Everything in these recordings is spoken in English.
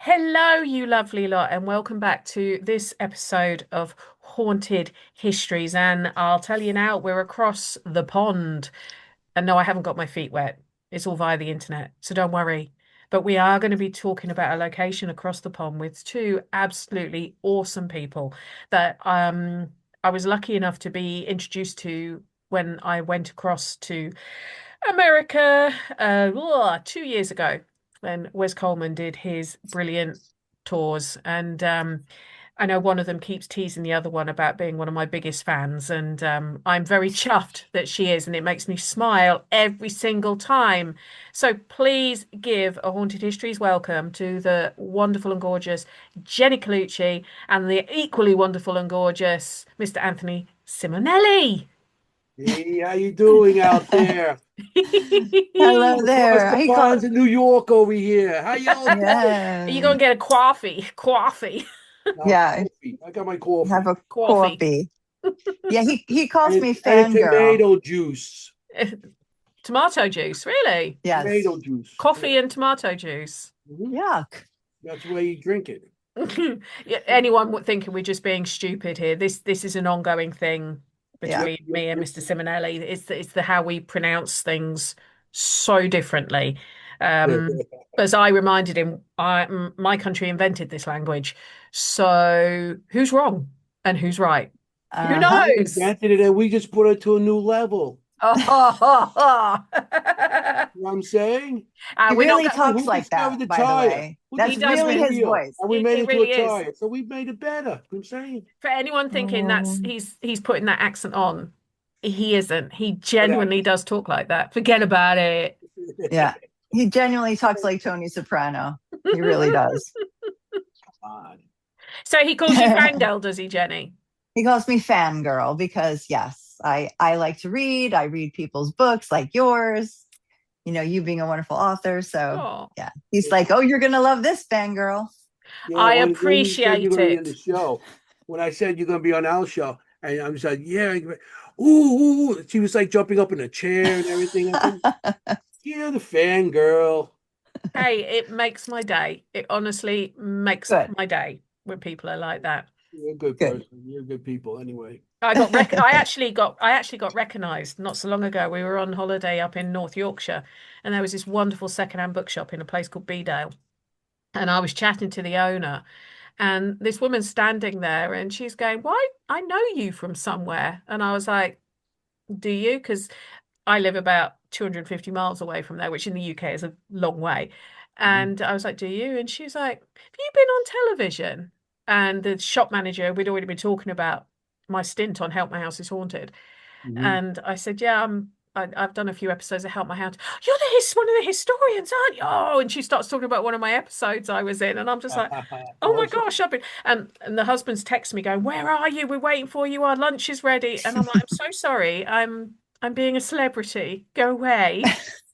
Hello, you lovely lot, and welcome back to this episode of Haunted Histories. And I'll tell you now, we're across the pond. And no, I haven't got my feet wet. It's all via the internet, so don't worry. But we are going to be talking about a location across the pond with two absolutely awesome people that I was lucky enough to be introduced to when I went across to America 2 years ago when Wes Coleman did his brilliant tours. And I know one of them keeps teasing the other one about being one of my biggest fans. And I'm very chuffed that she is. And it makes me smile every single time. So please give a Haunted Histories welcome to the wonderful and gorgeous Jennie Colucci and the equally wonderful and gorgeous Mr. Anthony Simonelli. Hey, how you doing out there? Hello Across there. the I call ponds in New York over here. How y'all doing? Are you yeah, going to get a coffee? Coffee. Now, yeah. coffee. I got my Have coffee a Coffee. coffee. Yeah, he calls and me and fangirl. tomato juice. Tomato juice, really? Yes. Tomato juice. Yeah. Coffee and tomato juice. Mhm. Yuck. That's the way you drink it. Yeah, anyone thinking we're just being stupid here? This is an ongoing thing Yeah. Yep, between yep, me and yep. Mr. Simonelli. It's the how we pronounce things so differently. Um, as I reminded him, my country invented this language. So who's wrong and who's right? Who Uh-huh. We knows? invented it and we just put it to a new level. Oh, You know what I'm saying? He we're not really going. talks Who like that, discovered the by the tire? way. Who He That's does discovered really the really. his wheel? voice. And we made It it to a really is. tire. So we made it better. You know what I'm saying? For anyone thinking that's Um, he's putting that accent on, he isn't. He What genuinely does talk like that. Forget about it. yeah. He genuinely talks like Tony Soprano. He really does. on. So he calls you fangirl, does he, Jenny? He calls me fangirl because yes, I like to read. I read people's books like yours. You being a wonderful author. So Oh, yeah, he's like, oh, you're gonna love this fangirl. Yeah, I when you said you're appreciate going to be on the it. show, when I said you're going to be on our show, and I was like, yeah, ooh, ooh, ooh. She was like jumping up in a chair and everything. I said, yeah, the fangirl. Hey, it makes my day. It honestly makes Good, my day when people are like that. You're a good good. person. You're good people anyway. I actually got recognized not so long ago. We were on holiday up in North Yorkshire, and there was this wonderful secondhand bookshop in a place called Bedale. And I was chatting to the owner, and this woman's standing there, and she's going, "Why? I know you from somewhere." And I was like, "Do you?" Because I live about 250 miles away from there, which in the UK is a long way. Mhm. And I was like, "Do you?" And she was like, "Have you been on television?" And the shop manager, we'd already been talking about my stint on Help My House is Haunted. Mhm. And I said, "Yeah, I've done a few episodes of Help My House." You're one of the historians, aren't you? Oh, and she starts talking about one of my episodes I was in, and I'm just like, "Oh my Awesome. gosh, I've been." And the husband's texting me going, "Where are you? We're waiting for you. Our lunch is ready." And I'm like, "I'm so sorry. I'm being a celebrity. Go away."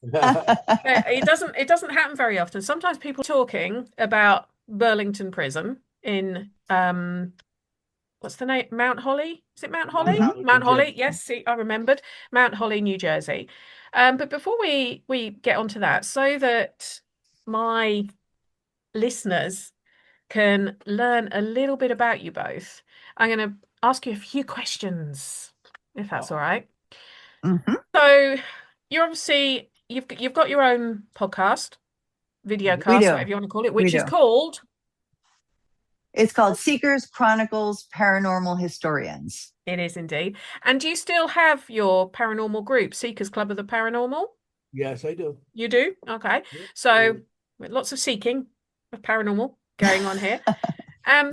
It doesn't happen very often. Sometimes people talking about Burlington Prison in what's the name? Mount Holly? Is it Mount Mount Holly? Mhm. Holly, New Mount Holly. Jersey. Yes, see, I remembered. Mount Holly, New Jersey. But before we get onto that, so that my listeners can learn a little bit about you both, I'm going to ask you a few questions, if that's all Oh, right. Mhm. So you're obviously you've got your own podcast, video mhm. We cast, do. whatever you want to call it, We which is do. called. It's called Seekers Chronicles Paranormal Historians. It is indeed. And do you still have your paranormal group, Seekers Club of the Paranormal? Yes, I do. You do? Okay. Yep. So with lots of seeking of paranormal going on here. How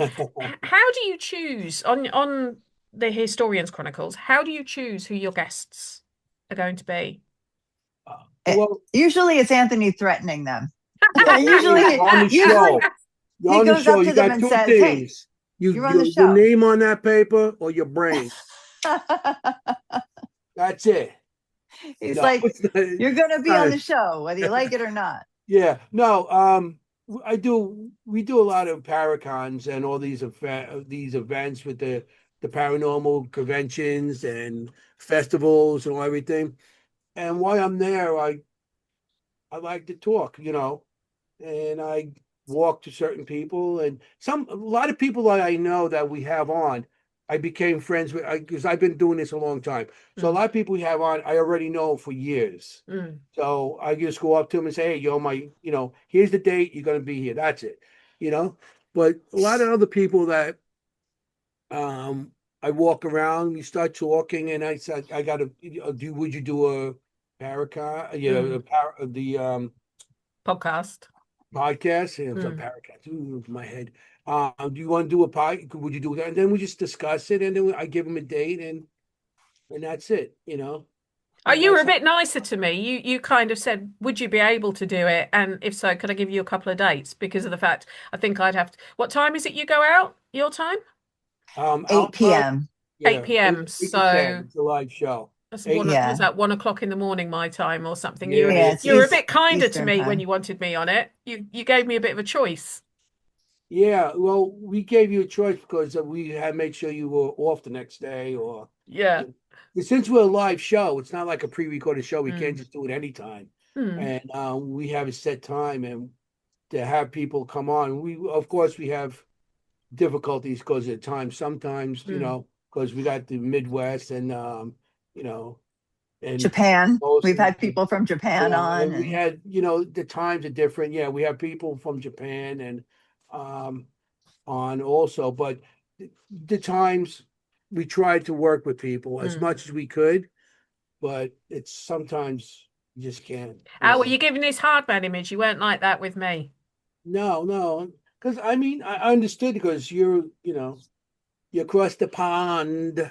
do you choose on the Historians Chronicles? How do you choose who your guests are going to be? Eh, Well, Usually it's Anthony threatening them. Yeah, hey, on the usually show, you're he on the goes show. up You to them got and two says, "Hey, things: you, you're on the your show." name on that paper or your brain. That's it. He's No, like, it's not, "You're going to be on uh, the show, whether you like it or not." yeah, no. I do. We do a lot of paracons and all these events with the paranormal conventions and festivals and everything. And while I'm there, I like to talk, and I walk to certain people, and a lot of people that I know that we have on, I became friends with because I've been doing this a long time. So a Mm, lot of people we have on, I already know for years. mm. So I just go up to them and say, "Hey, yo, here's the date. You're going to be here. That's it." You know. But a lot of other people that um I walk around, we start talking, and I said, "I got to do. Would you do a paraca? Mm. The Podcast. podcast, and it's a Mm. paracat. Ooh, my head. Do you want to do a pod? Would you do that?" And then we just discuss it, and then I give them a date, and that's it. Oh, And you were that's a bit nicer to me. You kind of said, "Would you be able to do it?" And if so, could I give you a couple of dates? Because of the fact I think I'd have to. What time is it you go out? Your time? our 8 time. p.m. Yeah, 8 p.m. 8 to 10. So It's a live show. that's Eight. was Yeah. that 1 o'clock in the morning my time or something? You Yeah, Yeah, yeah, it's you were a bit kinder to Eastern me when time. you wanted me on it. You gave me a bit of a choice. yeah. Well, we gave you a choice because we had to make sure you were off the next day, or Yeah. you since we're a live show, it's not like a pre-recorded show. We can't Mm. just do it anytime, Mm. and we have a set time, and to have people come on, of course we have difficulties because of time. Sometimes, Mm. because we got the Midwest and you know, and Japan. most We've had people from Japan on, and we and had, the times are different. Yeah, we have people from Japan and um on also, but the times we tried to work with people as Mm. much as we could, but it's sometimes you just can't, Oh, well, you're giving this hard man image. You weren't like that with me. No, no, because I mean, I understood because you're across the pond.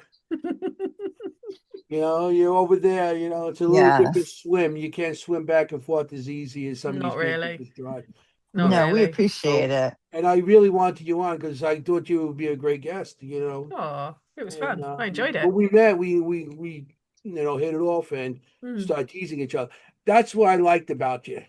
You're over there, it's a little different yes. swim. You can't swim back and forth as easy as some of Not these places really. just drive. Not No. No, we really. appreciate So, it. and I really wanted you on because I thought you would be a great guest, Oh, it was And fun. I enjoyed it. when we met, we hit it off and Mm. started teasing each other. That's what I liked about you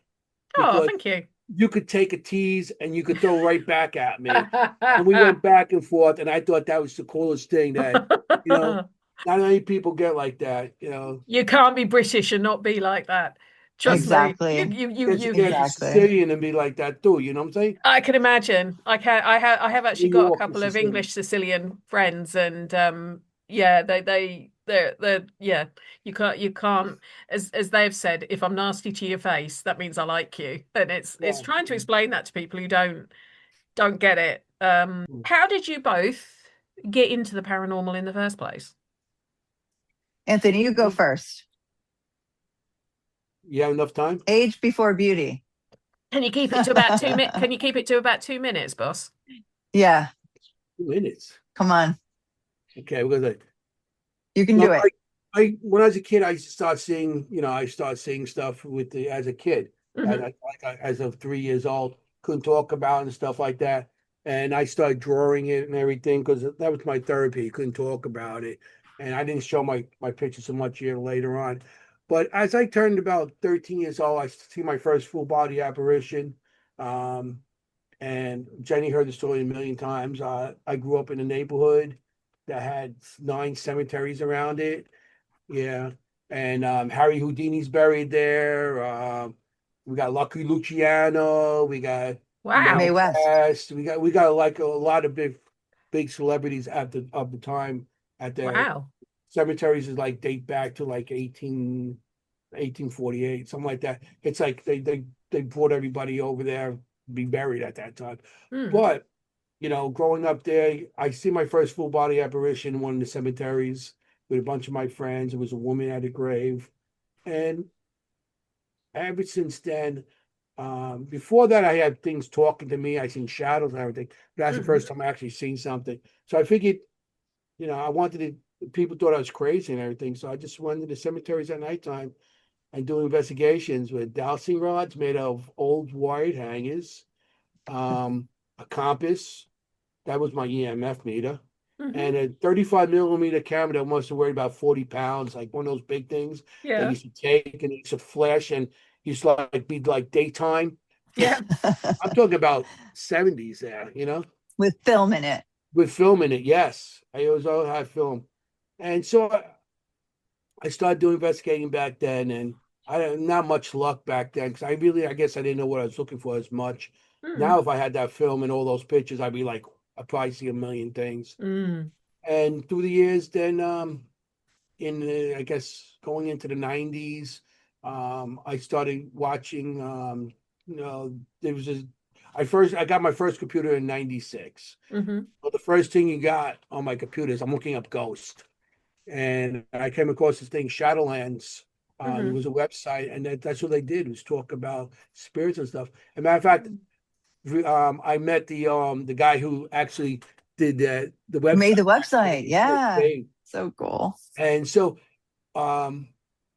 Oh, because thank you. you could take a tease and you could throw right back at me. And we went back and forth, and I thought that was the coolest thing that, you know, not many people get like that. You can't be British and not be like that. Trust You me. You, Exactly. you, you, can't be you. Exactly. Sicilian and be like that too, you know what I'm saying? I can imagine. I have New actually got a York is couple of Sicilian. English Sicilian friends, and yeah, they're yeah. You can't as they've said. If I'm nasty to your face, that means I like you, and it's Yeah. trying to explain that to people who don't get it. How did you both get into the paranormal in the first place? Anthony, you go first. You have enough time? Age before beauty. Can you keep it to about 2 minutes? Can you keep it to about 2 minutes, boss? Yeah, 2 minutes. come on. Okay, we're gonna. You can Well, do it. I when I was a kid, I used to start seeing, I started seeing stuff as a kid that Hmm. as of 3 years old couldn't talk about and stuff like that. And I started drawing it and everything because that was my therapy. Couldn't talk about it, and I didn't show my pictures so much year later on. But as I turned about 13 years old, I see my first full body apparition. Um, and Jennie heard the story a million times. I grew up in a neighborhood that had 9 cemeteries around it. Yeah. And Harry Houdini's buried there. We got Lucky Luciano. We got Mae Wow. Mel West. West. We got like a lot of big celebrities at the of the time at their Wow. cemeteries is like date back to like 1848, something like that. It's like they brought everybody over there to be buried at that time. Hmm. But growing up there, I see my first full body apparition in one of the cemeteries with a bunch of my friends. It was a woman at a grave. And ever since then, before that, I had things talking to me. I seen shadows and everything. That's the Hmm. first time I actually seen something. So I figured, I wanted to, people thought I was crazy and everything. So I just went to the cemeteries at nighttime and do investigations with dowsing rods made of old wired hangers, a compass. That was my EMF meter. Hmm. And a 35 millimeter camera that must have weighed about 40 pounds, like one of those big things that Yeah. used to take and it used to flash and used to like be like daytime. Yeah. I'm talking about 70s there, With film in it. with film in it. Yes, I always had film. And so I started doing investigating back then, and I not much luck back then because I guess I didn't know what I was looking for as much. Mm. Now, if I had that film and all those pictures, I'd be like, I'd probably see a million things. Mm. And through the years, then I guess going into the 90s, I started watching. There was I got my first computer in 96. Hmm. Well, the first thing you got on my computer is I'm looking up Ghost, and I came across this thing, Shadowlands. It Hmm. was a website, and that's what they did, was talk about spirits and stuff. As a matter of fact, I met the guy who actually did the Made website. the website. Yeah. So cool. And um,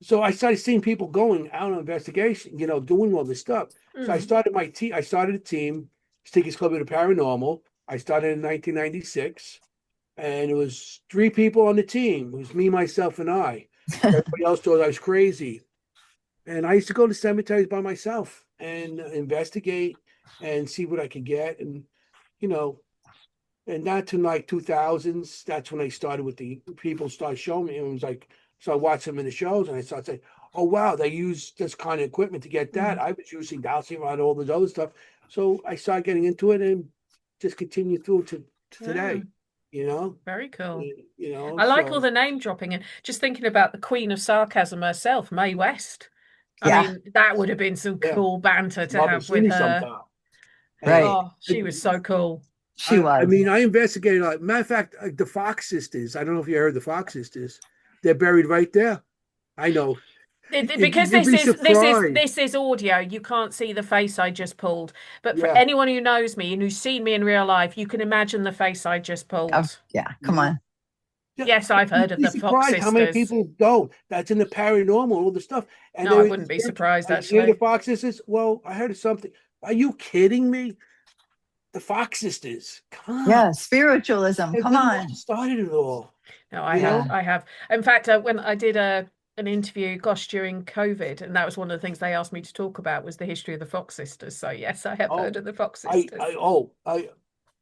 so I started seeing people going out on investigation, doing all this stuff. So I Mm. started my team. I started a team, Stickers Club of the Paranormal. I started in 1996, and it was 3 people on the team. It was me, myself, and I. Everybody else thought I was crazy. And I used to go to cemeteries by myself and investigate and see what I could get. And, you know, and not to like 2000s. That's when I started with the people started showing me. It was like, so I watched them in the shows and I started saying, oh, wow, they use this kind of equipment to get that. Mm. I was using dowsing rod, all this other stuff. So I started getting into it and just continued through to Yeah, today, you know, very cool. I like all so the name dropping and just thinking about the Queen of Sarcasm herself, Mae West. I Yeah. mean, that would have been some yeah, cool banter to love to have see with me her. sometime. And Right. Oh, she was so cool. She I was. mean, I investigated. Like, matter of fact, the Fox sisters. I don't know if you heard the Fox sisters. They're buried right there. I know. Because You'll be surprised. this is audio, you can't see the face I just pulled. But for Yeah, anyone who knows me and who's seen me in real life, you can imagine the face I just Oh, pulled. yeah. you Come know. on. Yeah, Yes, I've heard you'd of be the Fox surprised how many sisters. people don't. That's in the paranormal, all the stuff. And No, I they're wouldn't be surprised you hear the actually. Fox sisters? Well, I heard of something. Are you kidding me? The Fox sisters. Come on. Yeah. Spiritualism. They're Come the one who on. started it all. No, You know? Yeah. I have. In fact, when I did an interview, gosh, during COVID, and that was one of the things they asked me to talk about was the history of the Fox sisters. So yes, I have heard Oh, of the Fox I, I, sisters. oh, I,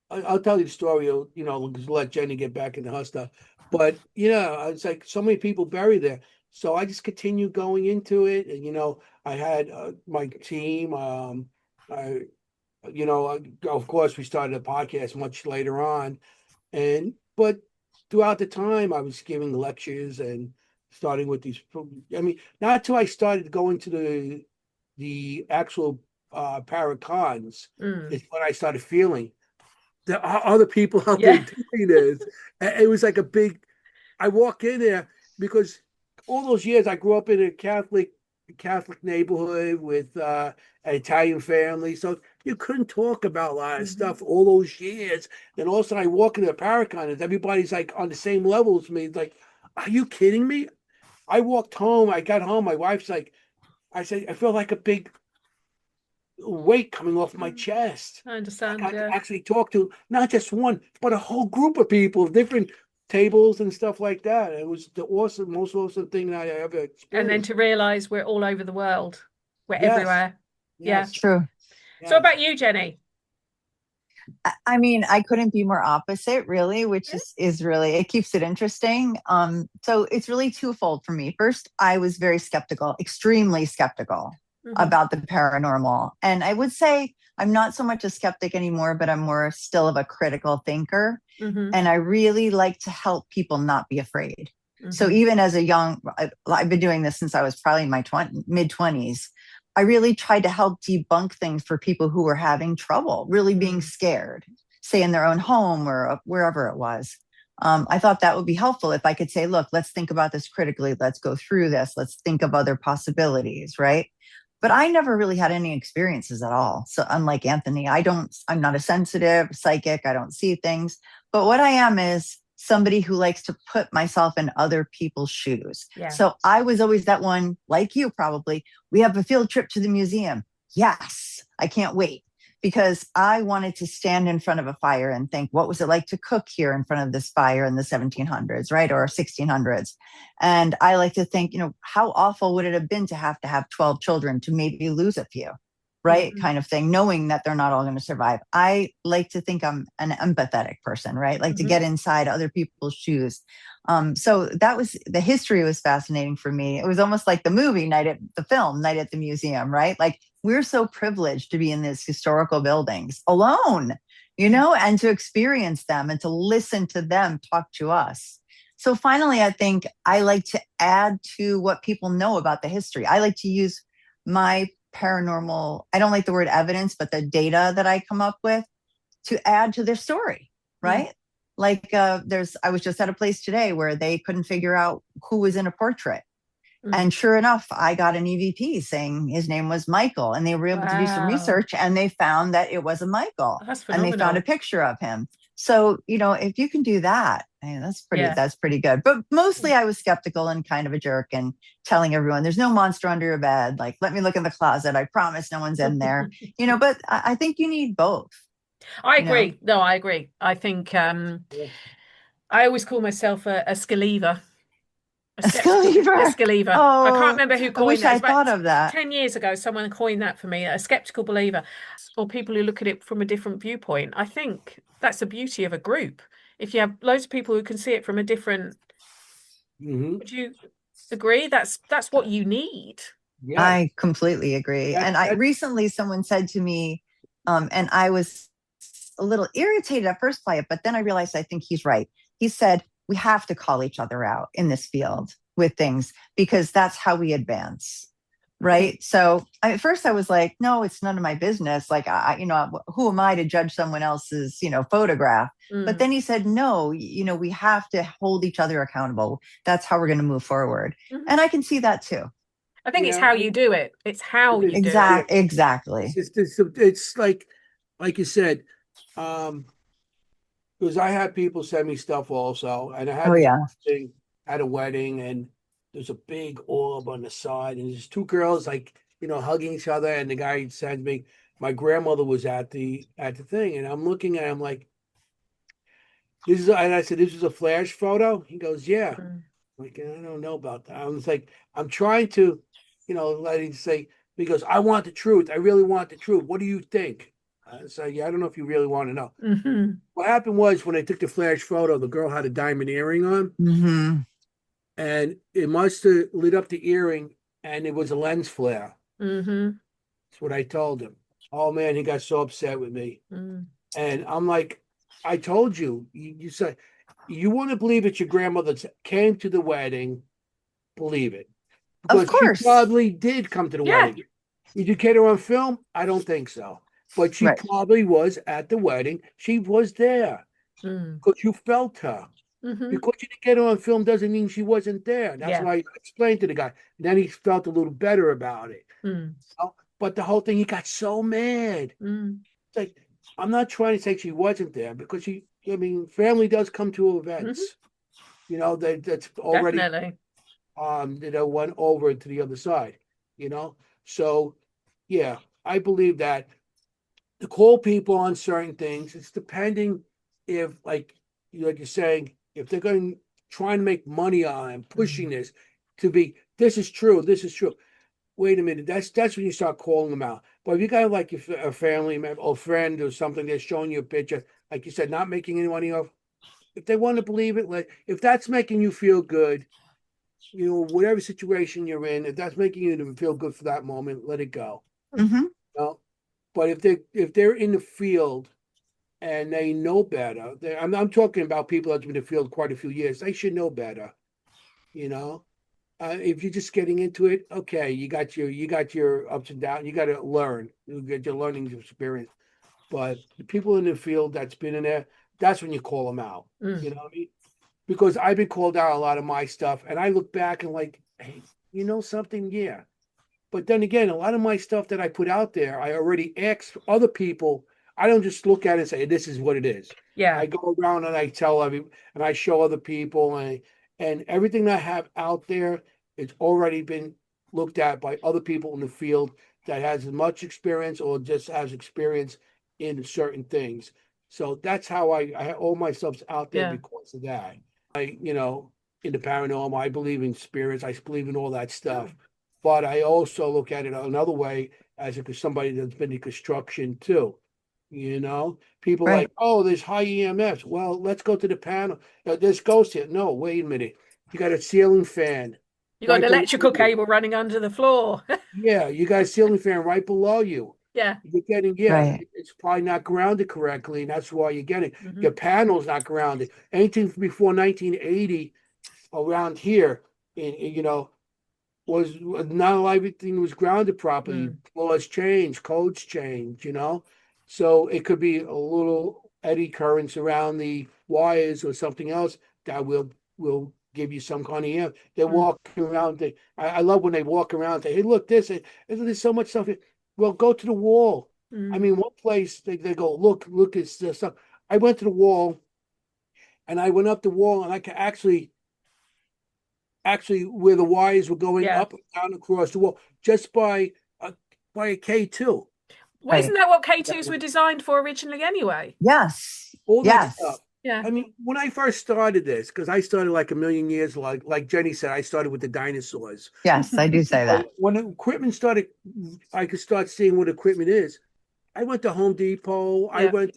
I'll tell you the story. Just let Jenny get back into her stuff. But it's like so many people buried there. So I just continued going into it, and I had my team. I, of course, we started a podcast much later on, but throughout the time, I was giving lectures and starting with these. I mean, not until I started going to the actual paracons Mm. is when I started feeling there are other people out there Yeah. doing this. And it was like a big. I walk in there because all those years I grew up in a Catholic neighborhood with an Italian family, so you couldn't talk about a lot of Mhm. stuff all those years. Then all of a sudden I walk into a paracon and everybody's like on the same level as me. It's like, are you kidding me? I walked home. I got home. My wife's like, I said, I feel like a big weight coming off my Mm. chest. I Like understand. I could Yeah. actually talk to not just one, but a whole group of people, different tables and stuff like that. It was the most awesome thing that I ever And then experienced. to realize we're all over the world, we're Yes, everywhere. Yeah. yes, True. So what yes. about you, Jenny? I mean, I couldn't be more opposite, really, which Yeah. is really it keeps it interesting. So it's really twofold for me. First, I was very skeptical, extremely skeptical Hmm. about the paranormal. And I would say I'm not so much a skeptic anymore, but I'm more still of a critical thinker. Hmm. And I really like to help people not be afraid. So Hmm. even as a young, I've been doing this since I was probably in my mid 20s. I really tried to help debunk things for people who were having trouble, really being Mm. scared, say in their own home or wherever it was. I thought that would be helpful if I could say, look, let's think about this critically. Let's go through this. Let's think of other possibilities, right? But I never really had any experiences at all. So unlike Anthony, I'm not a sensitive psychic. I don't see things. But what I am is somebody who likes to put myself in other people's shoes. Yeah. So I was always that one, like you probably. We have a field trip to the museum. Yes, I can't wait because I wanted to stand in front of a fire and think, what was it like to cook here in front of this fire in the 1700s, right? Or 1600s. And I like to think, how awful would it have been to have 12 children to maybe lose a few, right? Hmm. Kind of thing, knowing that they're not all going to survive. I like to think I'm an empathetic person, right? Like to Hmm. get inside other people's shoes. So the history was fascinating for me. It was almost like the film Night at the Museum, right? Like we're so privileged to be in these historical buildings alone, you know, and to experience them and to listen to them talk to us. So finally, I think I like to add to what people know about the history. I like to use my paranormal, I don't like the word evidence, but the data that I come up with to add to their story, right? Like I was just at a place today where they couldn't figure out who was in a portrait. And sure enough, I got an EVP saying his name was Michael, and they were able to do some Wow. research and they found that it was a Michael, That's and they found a phenomenal. picture of him. So, you know, if you can do that, I mean, Yeah. that's pretty good. But mostly I was skeptical and kind of a jerk and telling everyone there's no monster under your bed. Like, let me look in the closet. I promise no one's in there. You know, but I think you need both, I you know. agree. No, I agree. I think Yeah. I always call myself a Scaliever. A A believer. Scaliever. I can't Oh, remember who I coined wish that. I It's about thought of that. 10 years ago, someone coined that for me, a skeptical believer, or people who look at it from a different viewpoint. I think that's the beauty of a group. If you have loads of people who can see it from a different, Hmm. would you agree? That's what you need. Yes. I completely agree. That, And I that, recently someone said to me, and I was a little irritated at first by it, but then I realized I think he's right. He said, we have to call each other out in this field with things because that's how we advance. Right. So at first I was like, no, it's none of my business. Like, you know, who am I to judge someone else's, you know, photograph? But then he said, no, you know, we have to hold each other accountable. That's how we're going to move forward. Mhm. And I can see that too. I think it's yeah, how you do it. It's how you do it. yeah. Exactly. It's like you said, um, because I had people send me stuff also, and I Oh had this yeah. thing at a wedding, and there's a big orb on the side, and there's two girls like hugging each other, and the guy sends me. My grandmother was at the thing, and I'm looking at him like this is, and I said, "This is a flash photo." He goes, "Yeah." Mm. Like, I don't know about that. I was like, I'm trying to, let him say, because I want the truth. I really want the truth. What do you think? I said, yeah, I don't know if you really want to know. Hmm. What happened was when I took the flash photo, the girl had a diamond earring on, Hmm. and it must have lit up the earring, and it was a lens flare. Hmm. That's what I told him. Oh man, he got so upset with me. Mm. And I'm like, I told you, you said, you want to believe it's your grandmother came to the wedding, believe it. Of Because she course. probably did come to the Yeah. wedding. Did you get her on film? I don't think so. But she Right. probably was at the wedding. She was there Mm. because you felt her. Hmm. Because you didn't get her on film doesn't mean she wasn't there. That's Yeah. why I explained to the guy. And then he felt a little better about it. Mm. But the whole thing, he got so mad. Mm. It's like, I'm not trying to say she wasn't there because family does come to Hmm. events. That's already Definitely. went over to the other side, So yeah, I believe that to call people on certain things, it's depending if like you're saying, if they're going to try and make money on and pushing Mm. this to be this is true, this is true. Wait a minute, that's when you start calling them out. But if you got like a family member or friend or something, they're showing you a picture, like you said, not making any money off. If they want to believe it, like if that's making you feel good, whatever situation you're in, if that's making you feel good for that moment, let it go. Hmm. No, but if they're in the field and they know better, I'm talking about people that's been in the field quite a few years. They should know better. You know, if you're just getting into it, okay, you got your ups and downs. You got to learn. You get your learning experience. But the people in the field that's been in there, that's when you call them out. Mm. You know what I mean? Because I've been called out a lot of my stuff, and I look back and like, hey, you know something? Yeah. But then again, a lot of my stuff that I put out there, I already asked other people. I don't just look at it and say, this is what it is. Yeah. I go around and I tell and I show other people, and everything that I have out there, it's already been looked at by other people in the field that has as much experience or just has experience in certain things. So that's how I all my stuff's out there Yeah. because of that. In the paranormal, I believe in spirits, I believe in all that stuff. But I also look at it another way as somebody that's been in construction too. People Right. like, oh, there's high EMFs. Well, let's go to the panel. There's ghosts here. No, wait a minute. You got a ceiling fan. You got an right below electrical you. cable running under the floor. Yeah, you got a ceiling fan right below you. Yeah. You're getting, yeah, Right. it's probably not grounded correctly, and that's why you're getting Hmm. your panel's not grounded. Anything before 1980 around here, was not everything was grounded properly. Mm. Laws change, codes change, So it could be a little eddy currents around the wires or something else that will give you some kind of, yeah. They're Mm. walking around. I love when they walk around and say, hey, look, isn't there's so much stuff here. Well, go to the wall. I Mm. mean, one place they go, look, it's the stuff. I went to the wall and I went up the wall and I could actually where the wires were going Yeah. up and down across the wall just by a K2. Well, isn't Right. that what K2s were designed for originally anyway? Yes. All that stuff. Yes. Yeah. I mean, when I first started this, because I started like a million years, like Jenny said, I started with the dinosaurs. Yes, I do say that. When the equipment started, I could start seeing what equipment is. I went to Home Depot. I Yeah. went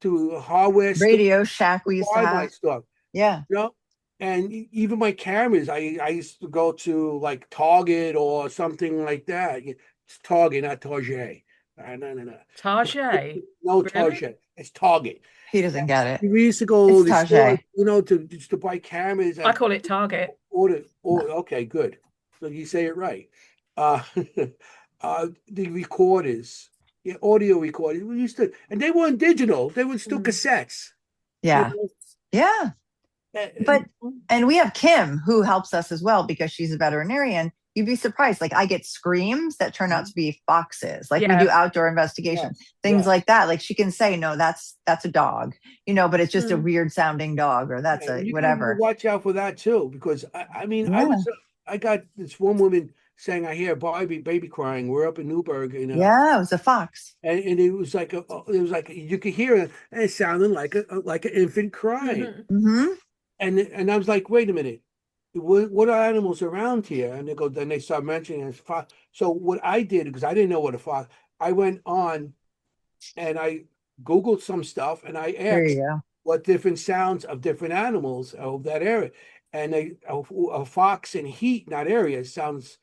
to a hardware store, Radio Shack we used to buy my have. stuff. Yeah. You know, and even my cameras, I used to go to like Target or something like that. It's Target, not Target. No. Target. No Really? Target. It's Target. He doesn't get it. We used to go It's to the store, Tajay. to just to buy cameras I and call it Target. order. No. Okay, good. So you say it right. Uh, the recorders, yeah, audio recorders. We used to, and they weren't digital. They were still Mm. cassettes. You Yeah. Yeah. But know? and we have Kim who helps us as well because she's a veterinarian. You'd be surprised. Like I get screams that turn out to be foxes. Like we Yeah. do outdoor investigation, Yes, things yes. like that. Like she can say, no, that's a dog, but it's just a Mm. weird sounding dog or that's Yeah, a you gotta whatever. watch out for that too, because I mean, Yeah. I got this one woman saying, I hear baby crying. We're up in Newburgh, Yeah, it was a fox. and it was like you could hear it, and it sounded like an infant crying. Hmm. Hmm. And I was like, wait a minute, what are animals around here? And then they start mentioning it's fox. So what I did, because I didn't know what a fox, I went on and I Googled some stuff and I There asked you go. what different sounds of different animals of that area. And a fox in heat in that area sounds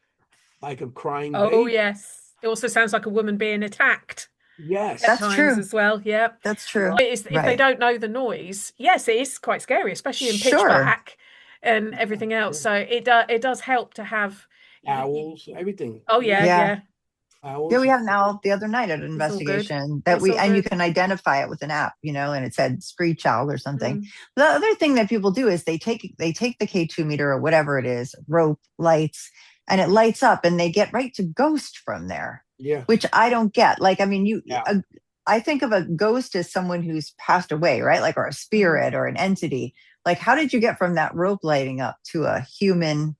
like a crying Oh, baby. yes. It also sounds like a woman being attacked at That's Yes. times true. as well. Yeah. That's true. It's, if they Right. don't know the noise, yes, it is quite scary, especially in pitch Sure. black and everything else. So it does help to have. Owls, everything. Oh Yeah. yeah, Yeah. yeah. Yeah, Owls. we had an owl the other night at an It's all good. investigation that It's we, all and you good. can identify it with an app, and it said screech owl or something. Mm. The other thing that people do is they take the K2 meter or whatever it is, rope, lights, and it lights up and they get right to ghost from there, Yeah. which I don't get. Like, I mean, Yeah. I think of a ghost as someone who's passed away, right? Like, or a Mm. spirit or an entity. Like, how did you get from that rope lighting up to a human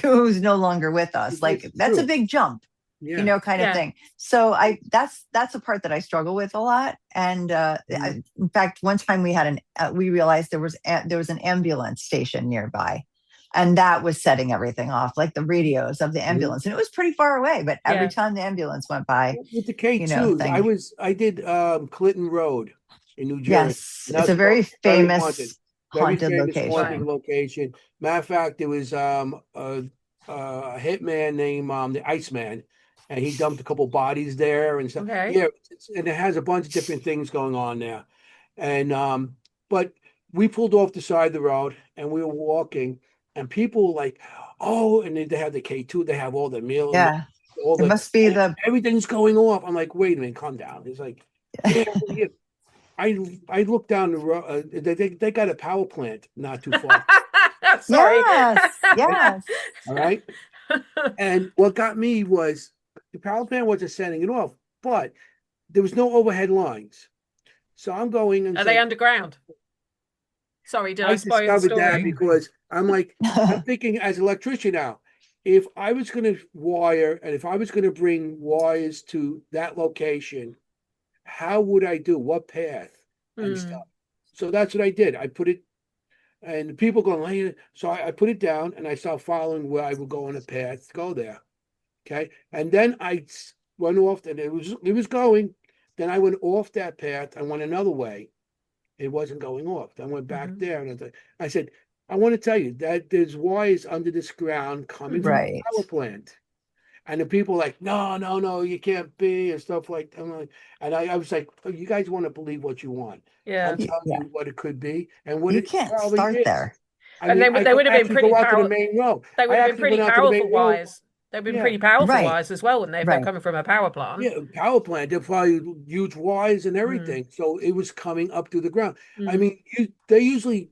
who's no longer with us? Like, It's that's a true. big jump, Yeah. kind of Yeah. thing. So that's a part that I struggle with a lot. And in fact, one time we realized there was an ambulance station nearby, and that was setting everything off, like the radios of the Mhm. ambulance, and it was pretty far away. But every Yeah. time the ambulance went by, With the K2s, thing. I did Clinton Road in New Jersey. Yes, And it's that's a very very haunted. famous Very haunted famous Right. location. haunted location. Matter of fact, there was a hitman named the Iceman, and he dumped a couple bodies there and stuff. Okay. Yeah, and it has a bunch of different things going on there. And but we pulled off the side of the road and we were walking, and people were like, oh, and then they have the K2, they have all the meal, Yeah, all it the must be the everything's going off. I'm like, wait a minute, calm down. It's like, yeah, yeah. I looked down the road. They got a power plant not too far. Sorry. yes, yes. All right. And what got me was the power plant wasn't setting it off, but there was no overhead lines. So I'm going and Are they saying, underground? Sorry, did I I spoil the discovered that story? because I'm thinking as an electrician now, if I was going to wire and if I was going to bring wires to that location, how would I do what path and Mm. stuff? So that's what I did. I put it, and the people going, "Hey," so I put it down and I started following where I would go on a path to go there. Okay. And then went off and it was going. Then I went off that path. I went another way. It wasn't going off. I went back Mhm. there and I said, I want to tell you that there's wires under this ground coming from the Right. power plant. And the people are like, no, no, no, you can't be, and stuff like that. I was like, oh, you guys want to believe what you want. I'm Yeah. telling Yeah. you what it could be and what You it can't probably start is. there. I And mean, I they could would have been actually pretty go out to the power. main road. They would I have been actually pretty went out to the powerful main road. wires. They've been Yeah, pretty powerful Right. wires as well, wouldn't they, if they're Right. coming from a power plant? yeah, power plant. They're probably huge wires and Mm, everything. So it was coming up through the ground. I mm, mean, they usually,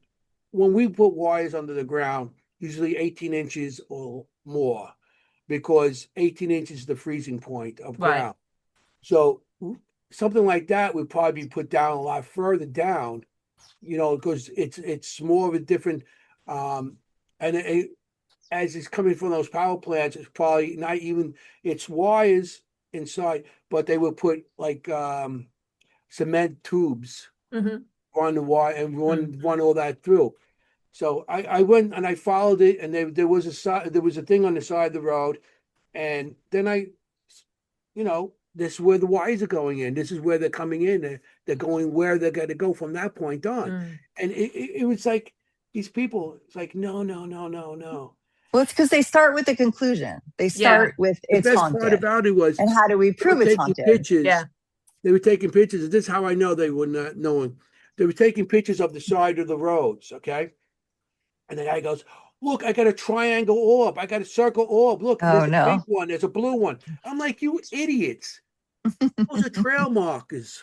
when we put wires under the ground, usually 18 inches or more, because 18 inches is the freezing point of right. ground. So something like that would probably be put down a lot further down, because it's more of a different, and as it's coming from those power plants, it's probably not even it's wires inside, but they will put like cement tubes Hmm. on the wire and Mm. run all that through. So I went and I followed it, and there was a thing on the side of the road, and then this is where the wires are going in. This is where they're coming in. They're going where they're going to go from that point on. Mm. And it was like these people, it's like, no, no, no, no, no. Well, it's because they start with the conclusion. They Yeah. start with The it's best part haunted. about it was And how do we they were prove it's taking haunted? Yeah. pictures. They were taking pictures. And this is how I know they were not knowing. They were taking pictures of the side of the roads, okay? And the guy goes, look, I got a triangle orb. I got a circle orb. Look, Oh there's a pink no. one. There's a blue one. I'm like, you idiots. Those are trail markers.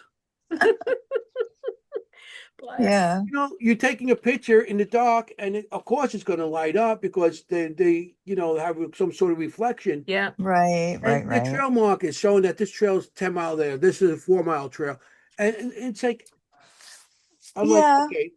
Bless. Yeah. You're taking a picture in the dark, and of course it's going to light up because they have some sort of reflection. Yeah. Right, right, And the right. trail markers showing that this trail is 10 mile there. This is a 4 mile trail, and it's like I'm like, Yeah. okay,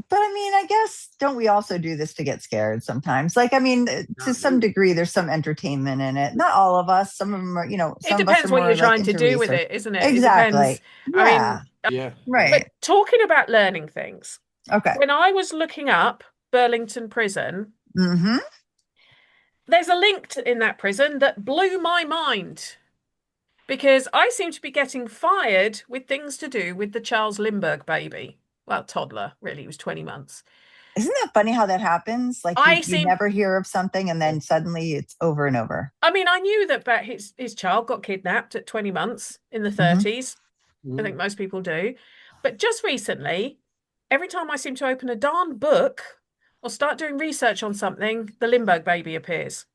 But I mean, I guess don't we also do this to get scared sometimes? Like, I mean, to not some me. degree, there's some entertainment in it. Not all of us. Some of them are, It some of us are depends what you're more like trying to into do with research. it, isn't it? It depends. Exactly. I Yeah. mean, Yeah, Right. but talking about learning things, Okay. when I was looking up Burlington Prison, Mm-hmm. there's a link in that prison that blew my mind because I seem to be getting fired with things to do with the Charles Lindbergh baby. Well, toddler, really, he was 20 months. Isn't that funny how that happens? Like I you seem, never hear of something and then suddenly it's over and over. I mean, I knew that but his child got kidnapped at 20 months in the Mm-hmm. 30s. I think most people do. But just recently, every time I seem to open a darn book or start doing research on something, the Lindbergh baby appears.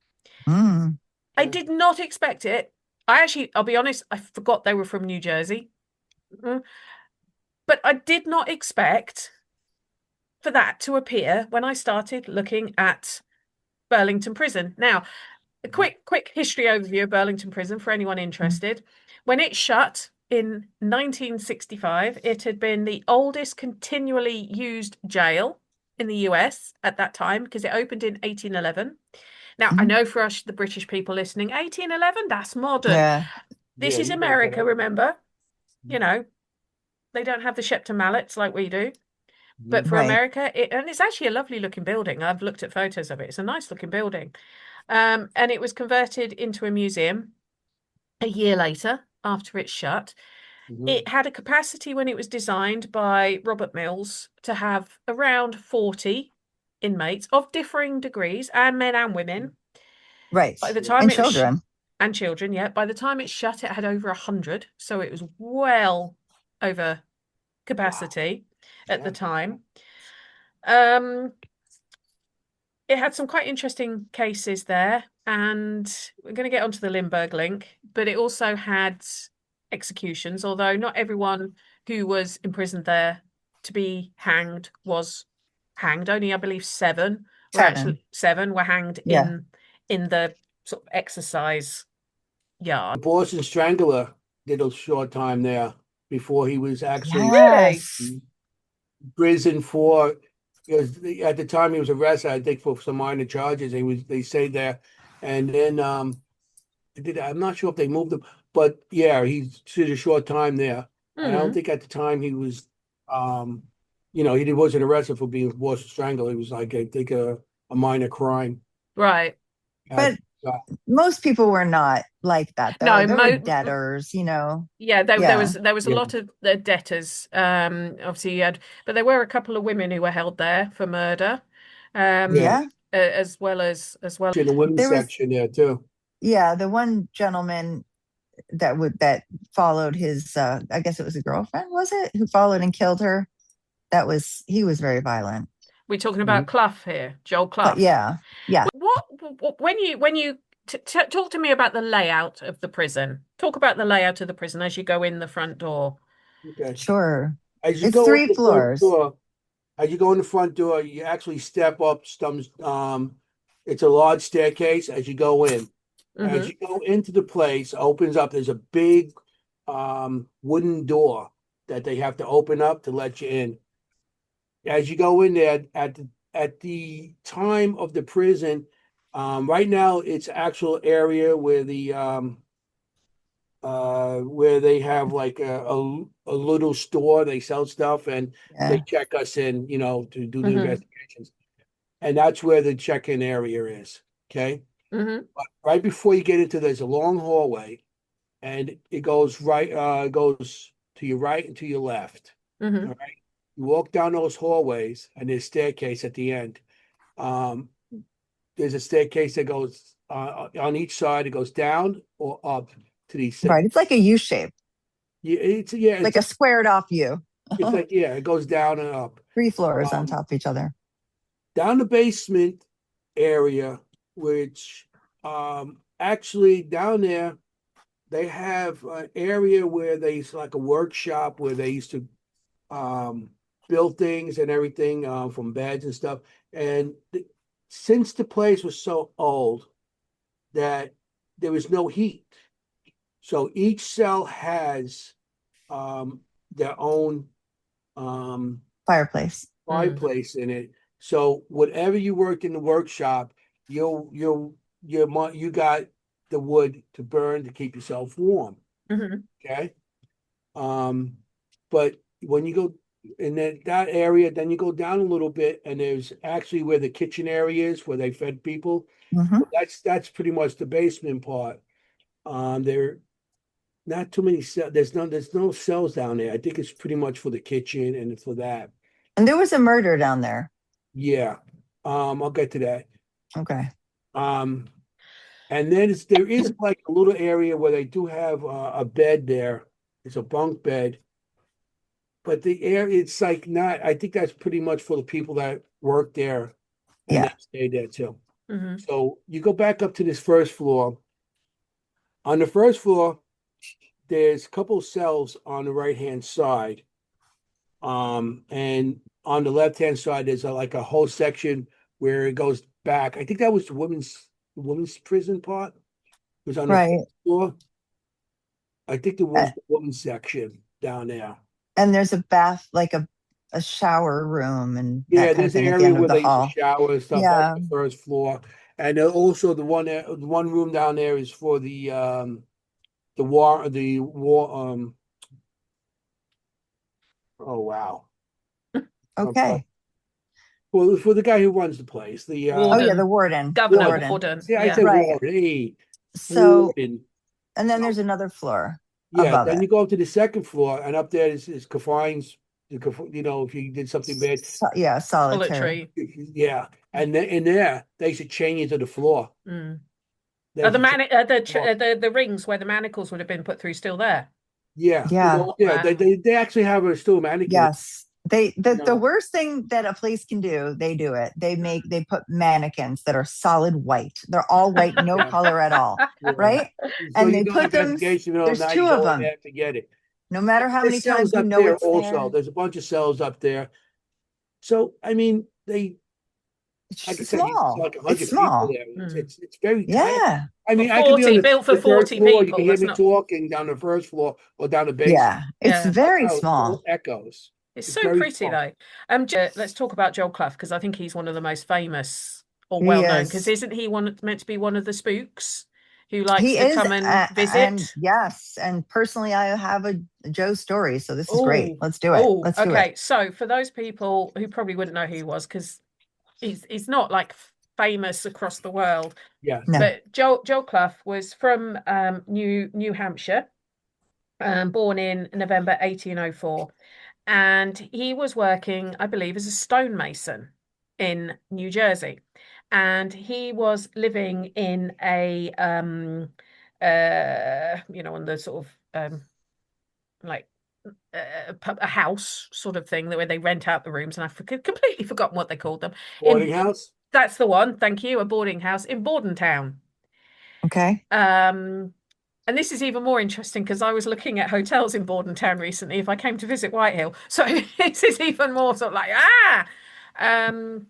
Mm. I did not expect it. I'll be honest, I forgot they were from New Jersey. Mm. But I did not expect for that to appear when I started looking at Burlington Prison. Now, a quick history overview of Burlington Prison for anyone interested. When it shut in 1965, it had been the oldest continually used jail in the US at that time because it opened in 1811. Now, I Mm. know for us, the British people listening, 1811, that's modern. Yeah. This yeah, is you make that America, up. remember? You know, they don't have the Shepton mallets like we do. But for Right. America, and it's actually a lovely looking building. I've looked at photos of it. It's a nice looking building. And it was converted into a museum a year later after it shut. Mhm. It had a capacity when it was designed by Robert Mills to have around 40 inmates of differing degrees, and men and women. Right. By the Yeah. time And it was children. and children, yeah. By the time it shut, it had over 100, so it was well over Wow. capacity at the Yeah. time. Um, it had some quite interesting cases there, and we're going to get onto the Lindbergh link, but it also had executions, although not everyone who was imprisoned there to be hanged was hanged. Only, I believe, Seven. seven were hanged Yeah. in the sort of exercise The yard. Boston Strangler did a short time there before he was actually Really? Yes. prison for because at the time he was arrested, I think for some minor charges. They stayed there, and then I'm not sure if they moved him, but yeah, he did a short time there. And I don't Mm, think at the time he was, he wasn't arrested for being forced to strangle. It was like I think a minor crime. right. At, But most people were not like that though. No, There were debtors. yeah, Yeah. there was a yeah, lot of debtors. Obviously you had, but there were a couple of women who were held there for murder. Yeah. Yeah. as well. In the women's There was, section there too. yeah, the one gentleman that followed his, I guess it was a girlfriend, was it? Who followed and killed her. He was very violent. We're talking Mhm. about Clough here, Joel But Clough. yeah, yeah, What when you talk to me about the layout of the prison. Talk about the layout of the prison as you go in the front door. Okay. sure. As you It's go in three the front floors. door, as you go in the front door, you actually step up some, it's a large staircase as you go in. As Hmm. you go into the place, opens up, there's a big wooden door that they have to open up to let you in. As you go in there at the time of the prison, right now it's actual area where they have like a little store, they sell stuff and they Yeah. check us in, to do the Hmm. investigations. And that's where the check-in area is. Okay. Hmm. But right before you get into, there's a long hallway and it goes goes to your right and to your left. All Hmm. right. You walk down those hallways and there's a staircase at the end. Um, there's a staircase that goes on each side. It goes down or up to the Right. It's like a U shape, it's like a squared off U. like it goes down and up. Three floors on Um, top of each other. down the basement area, which actually down there they have an area where there's like a workshop where they used to um, build things and everything from beds and stuff. And since the place was so old that there was no heat, so each cell has um, their own um, Fireplace. Mm. fireplace in it. So whatever you worked in the workshop, you got the wood to burn to keep yourself warm. Hmm. Okay. Um, but when you go in that area, then you go down a little bit, and there's actually where the kitchen area is, where they fed people. Hmm. But that's pretty much the basement part. There not too many cells. There's no cells down there. I think it's pretty much for the kitchen and for that. And there was a murder down there. Yeah. I'll get to that. Okay. Um, and then there is like a little area where they do have a bed there. It's a bunk bed, but the air it's like not. I think that's pretty much for the people that work there and Yeah. that stay there too. Hmm. So you go back up to this first floor. On the first floor, there's a couple of cells on the right hand side. And on the left hand side, there's like a whole section where it goes back. I think that was the women's prison part. It was on the Right. first floor. I think there Uh, was the women's section down there. and there's a bath, like a shower room and that Yeah, kind of there's an thing at the area end of where the they used to hall. shower and stuff. That's Yeah. the first floor. And then also the one room down there is for the war oh wow. I'm sorry. Okay. Well, for the guy who runs the place, the Oh yeah, the Warden, warden. The governor, warden. warden. warden. See, I Yeah. said Right. warden. Hey, So, warden. and then So there's another floor yeah, above then it. you go up to the second floor, and up there is confines. If you did something bad, Yeah, solitary. Solitary. yeah. And then in there, they should chain you to the floor. Mm. They Are should chain you to the floor. the rings where the manacles would have been put through still there? Yeah, Yeah. yeah. They, Wow. they they actually have a still mannequin. Yes. The No, worst thing that a place can do, they do it. They put mannequins that are solid white. They're all white, no yeah, color at all, yeah. right? So And you they do an put them, investigation, there's now two you of go in them. there to get it. No matter how many There's times cells you up know there it's also. there. There's a bunch of cells up there. So I mean, like I It's said, it's small. like a It's hundred people small. there. It's Mm. it's it's very tiny. Yeah. I For mean, I could be on 40, built for the third 40 floor. You can people. hear That's me not, talking down the first floor or down the basement. Yeah. It's yeah. That's very how it all small. echoes. It's It's so very pretty small. though. Let's talk about Joel Clough because I think he's one of the most famous or He well known. Because is. isn't he meant to be one of the spooks who likes He to is. come and And visit? yes. And personally, I have a Joe story. So this is great. Oh, Let's do it. oh, Let's do it. okay. So for those people who probably wouldn't know who he was, because he's not like famous across the world, Yeah. No. but Joel Clough was from New Hampshire, born in November 1804, and he was working, I believe, as a stonemason. in New Jersey. And he was living in a on the sort of like a house sort of thing, that where they rent out the rooms, and I've completely forgotten what they called them. Boarding In house? That's the one, thank you, a boarding house in Bordentown. Okay. And this is even more interesting because I was looking at hotels in Bordentown recently if I came to visit Whitehill. So this is even more sort of like, ah. Um,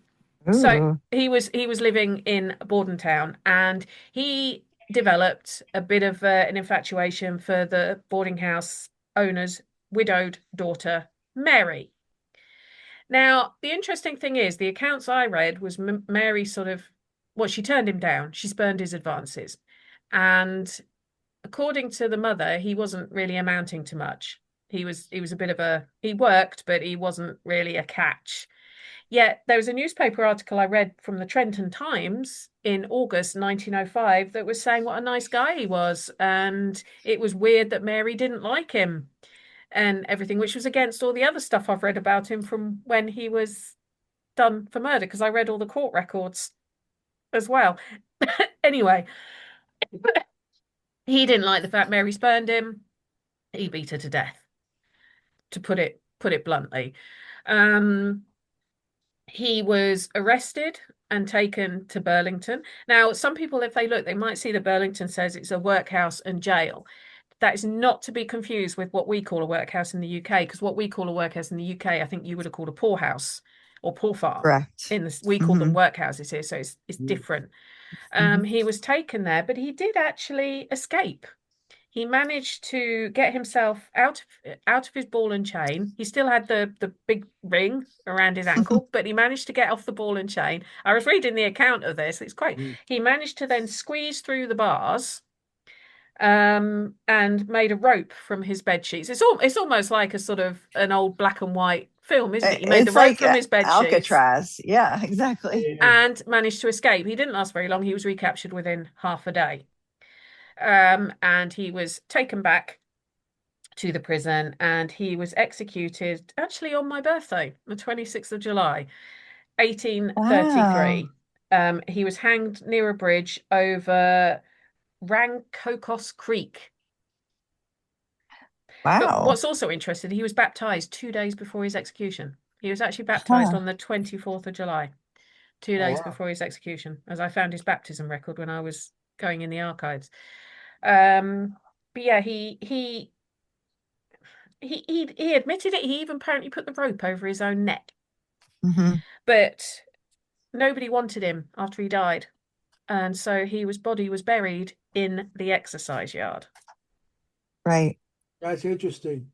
so Ooh. he was living in Bordentown, and he developed a bit of an infatuation for the boarding house owner's widowed daughter, Mary. Now, the interesting thing is, the accounts I read was Mary sort of, well, she turned him down. She spurned his advances. And according to the mother, he wasn't really amounting to much. He was a bit of he worked, but he wasn't really a catch. Yet there was a newspaper article I read from the Trenton Times in August 1905 that was saying what a nice guy he was. And it was weird that Mary didn't like him and everything, which was against all the other stuff I've read about him from when he was done for murder, because I read all the court records as well. Anyway, he didn't like the fact Mary spurned him. He beat her to death, to put it bluntly. Um, he was arrested and taken to Burlington. Now, some people, if they look, they might see that Burlington says it's a workhouse and jail. That is not to be confused with what we call a workhouse in the UK, because what we call a workhouse in the UK, I think you would have called a poorhouse or poor farm. Correct. In this, we call them Hmm. workhouses here, so it's different. Hmm. He was taken there, but he did actually escape. He managed to get himself out of his ball and chain. He still had the big ring around his ankle, but he managed to get off the ball and chain. I was reading the account of this. It's quite. He managed to then squeeze through the bars, and made a rope from his bed sheets. It's almost like a sort of an old black and white film, isn't it? He made the It's rope like from his bed sheets Alcatraz. Yeah, exactly. Yeah. and managed to escape. He didn't last very long. He was recaptured within half a day. And he was taken back to the prison, and he was executed actually on my birthday, the 26th of July, Wow. 1833. He was hanged near a bridge over Rancocos Creek. But Wow. what's also interesting, he was baptized 2 days before his execution. He was actually baptized Huh. on the 24th of July, two Oh, days wow. before his execution, as I found his baptism record when I was going in the archives. Um, but yeah, he admitted it. He even apparently put the rope over his own neck. Hmm. But nobody wanted him after he died, and so his body was buried in the exercise yard. Right. That's interesting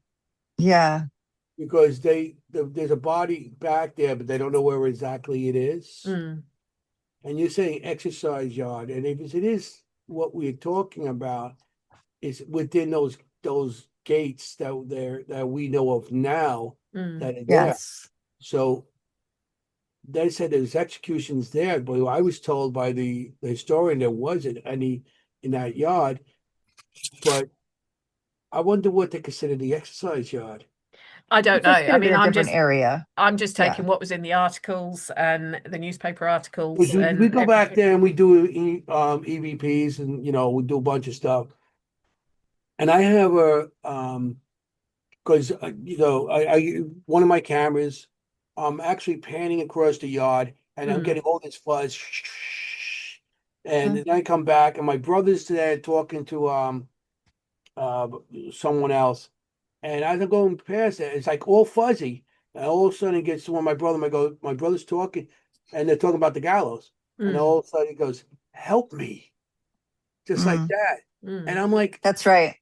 Yeah. because there's a body back there, but they don't know where exactly it is. Mm, And you're saying exercise yard, and if it is what we're talking about, is within those gates that we know of now mm, that are there. Yes. So they said there's executions there, but I was told by the historian there wasn't any in that yard. But I wonder what they consider the exercise yard. I don't know. It could I have mean, been a I'm different just area. I'm just taking Yeah. what was in the articles and the newspaper articles Because we and go back everything. there and we do EVPs and we do a bunch of stuff. And I have a because I one of my cameras, I'm actually panning across the yard and I'm Mm, getting all this fuzz, and Huh. then I come back and my brother's there talking to uh someone else, and as I'm going past it, it's like all fuzzy, and all of a sudden it gets to when my brother's talking, and they're talking about the gallows, and mm, all of a sudden he goes, "Help me," just like Mm. that, and mm, I'm like, That's right.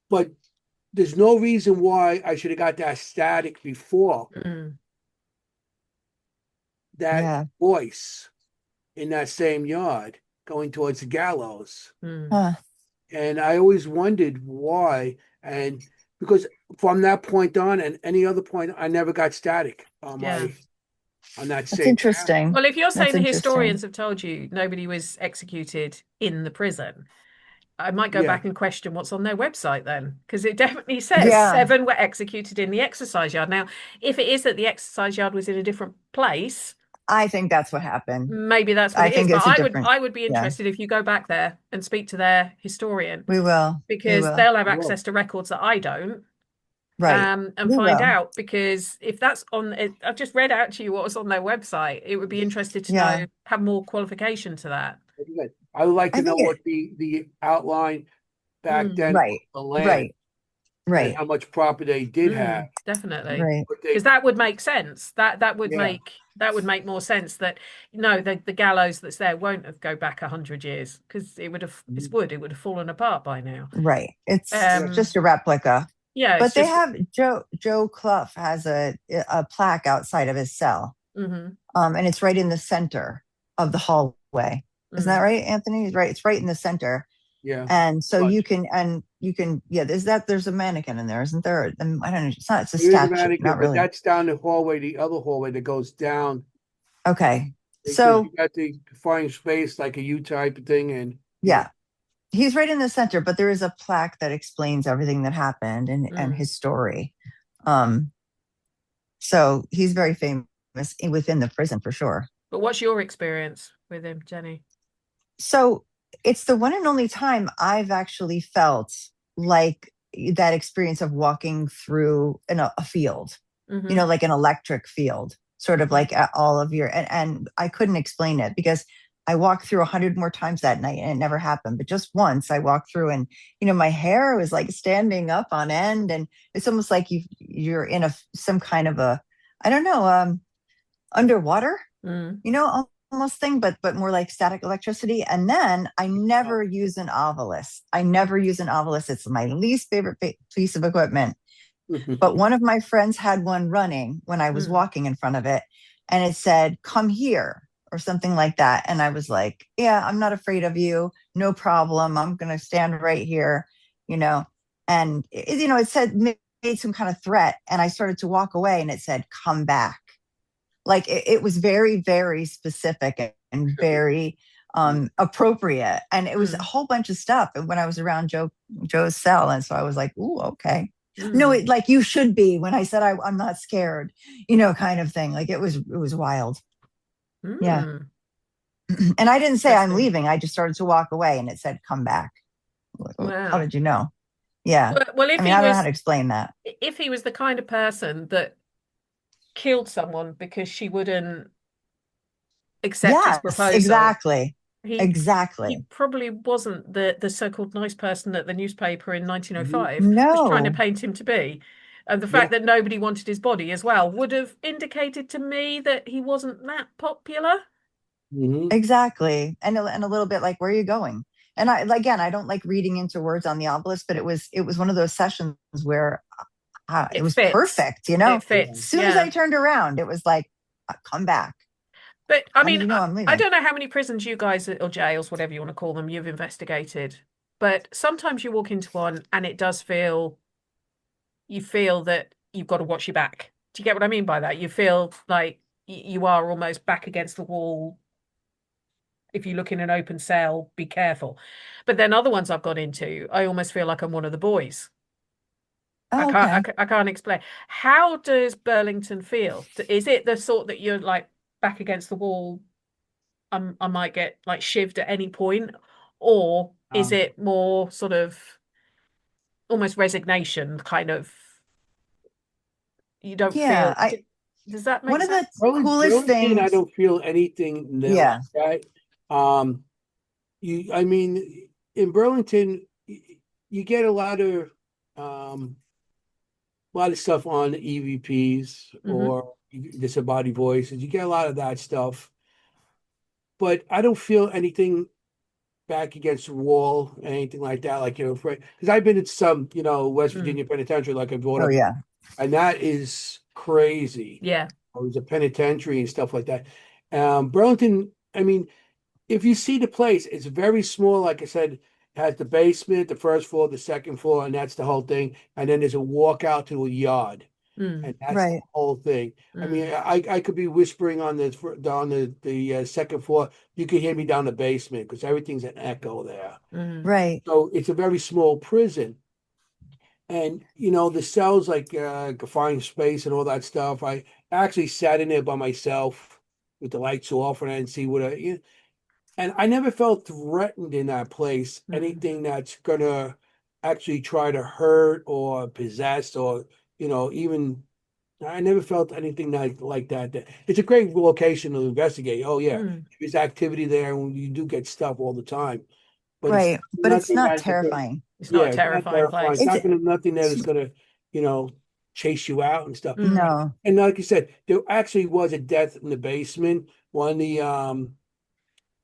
but there's no reason why I should have got that static before mm, that Yeah. voice in that same yard going towards the gallows. mm. Huh. And I always wondered why. And because from that point on and any other point, I never got static on Yeah. that That's same camera. interesting. Well, if you're saying That's the interesting. historians have told you nobody was executed in the prison, I might go Yeah. back and question what's on their website then, because it definitely says Yeah. 7 were executed in the exercise yard. Now, if it is that the exercise yard was in a different place, I think that's what happened. Maybe that's what I it is. think But it's a different, I would be yeah, interested if you go back there and speak to their historian, we will. We because will. they'll have Well, access to records that I don't. Right. And We find will. out, because if that's on it, I've just read out to you what was on their website. It would be interested to Yeah. know, have more qualification to that. I would like I to know think it, what the outline back then of right, the land right, and right, how much property they did have. Definitely. right. But Because they, that would make sense. yeah, That would make more sense that no, the gallows that's there won't have go back 100 years, because mhm, it would have fallen apart by now. Right. It's yeah, Um, just a replica. yeah, it's But they just have Joe Clough has a plaque outside of his cell. hmm And it's right in the center of the hallway. Isn't that mm. right, Anthony? He's right. It's right in the center. yeah. And so But yeah, there's a mannequin in there, isn't there? I don't know. It's a there is a statue, not mannequin, but really. that's down the hallway, the other hallway that goes down Okay. because you So got the confined space like a U type of thing, and yeah. yeah, he's right in the center, but there is a plaque that explains everything that happened and Mm. his story. Um, so he's very famous within the prison for sure. But what's your experience with him, Jenny? So it's the one and only time I've actually felt like that experience of walking through a field, Hmm like an electric field, sort of like all of your, and I couldn't explain it because I walked through 100 more times that night and it never happened. But just once I walked through and, my hair was like standing up on end, and it's almost like you're in some kind of I don't know, underwater, Mm. almost thing, but more like static electricity. And then I never use an ovilus. I never use an ovilus. It's my least favorite piece of equipment. But one of my friends had one running when I was Mm. walking in front of it, and it said, "Come here," or something like that. And I was like, "Yeah, I'm not afraid of you. No problem. I'm going to stand right here," you know. And it said, made some kind of threat, and I started to walk away, and it said, "Come back." Like it was very, very specific and very appropriate, and it was a Mm. whole bunch of stuff. And when I was around Joe's cell, and so I was like, "Ooh, okay." No, Mm. it like you should be. When I said I'm not scared, kind of thing. Like it was wild. Yeah. Mm. And I didn't say I'm Interesting. leaving. I just started to walk away, and it said, "Come back." Like, "Oh, how Wow. did you know?" Yeah. Well, I mean, I don't know how to explain that. if he was the kind of person that killed someone because she wouldn't accept his Yes, proposal, exactly. he Exactly. probably wasn't the so-called nice person that the newspaper in Mhm. 1905 was trying to No, paint him to be. And the Yeah. fact that nobody wanted his body as well would have indicated to me that he wasn't that popular. Hmm. exactly. And a little bit like, where are you going? And again, I don't like reading into words on the obelisk, but it was one of those sessions where it It was fits. perfect. It As Yeah. fits. soon as I Yeah. turned around, it was like, come back. But I How did mean, you know I'm I leaving? don't know how many prisons you guys or jails, whatever you want to call them, you've investigated. But sometimes you walk into one and it does feel, you feel that you've got to watch your back. Do you get what I mean by that? You feel like you are almost back against the wall. If you look in an open cell, be careful. But then other ones I've got into, I almost feel like I'm one of the boys. Oh, okay. I can't explain. How does Burlington feel? Is it the sort that you're like back against the wall? I might get like shivved at any point, or is Um, it more sort of almost resignation, kind of you don't Yeah. feel? Does that make One of the sense? coolest Burlington, I things. don't feel anything like Yeah. that. Um, I mean, in Burlington, you get um, a lot of stuff on EVPs Hmm or disembodied voices. You get a lot of that stuff, but I don't feel anything back against the wall, anything like that. Like, afraid because I've been in some, West Mm. Virginia penitentiary, like I brought Oh, up, yeah. and that is crazy. Yeah. Or it was a penitentiary and stuff like that. Burlington, I mean, if you see the place, it's very small. Like I said, it has the basement, the first floor, the second floor, and that's the whole thing. And then there's a walkout to a yard, Mm. and that's the Right. whole thing. I mean, Mm. I could be whispering on the second floor. You could hear me down the basement because everything's an echo there. Mm. Right. So it's a very small prison. And the cells like confined space and all that stuff. I actually sat in there by myself with the lights off and see what and I never felt threatened in that place, anything that's gonna actually try to hurt or possess or, even I never felt anything like that. It's a great location to investigate. Oh yeah, Mm. there's activity there and you do get stuff all the time. But it's Right. But it's nothing not that terrifying. It's not a yeah, it's not terrifying terrifying. It's place. It's, not gonna nothing that is it's gonna, chase you out and stuff. Mm. no, And like you said, there actually was a death in the basement. One of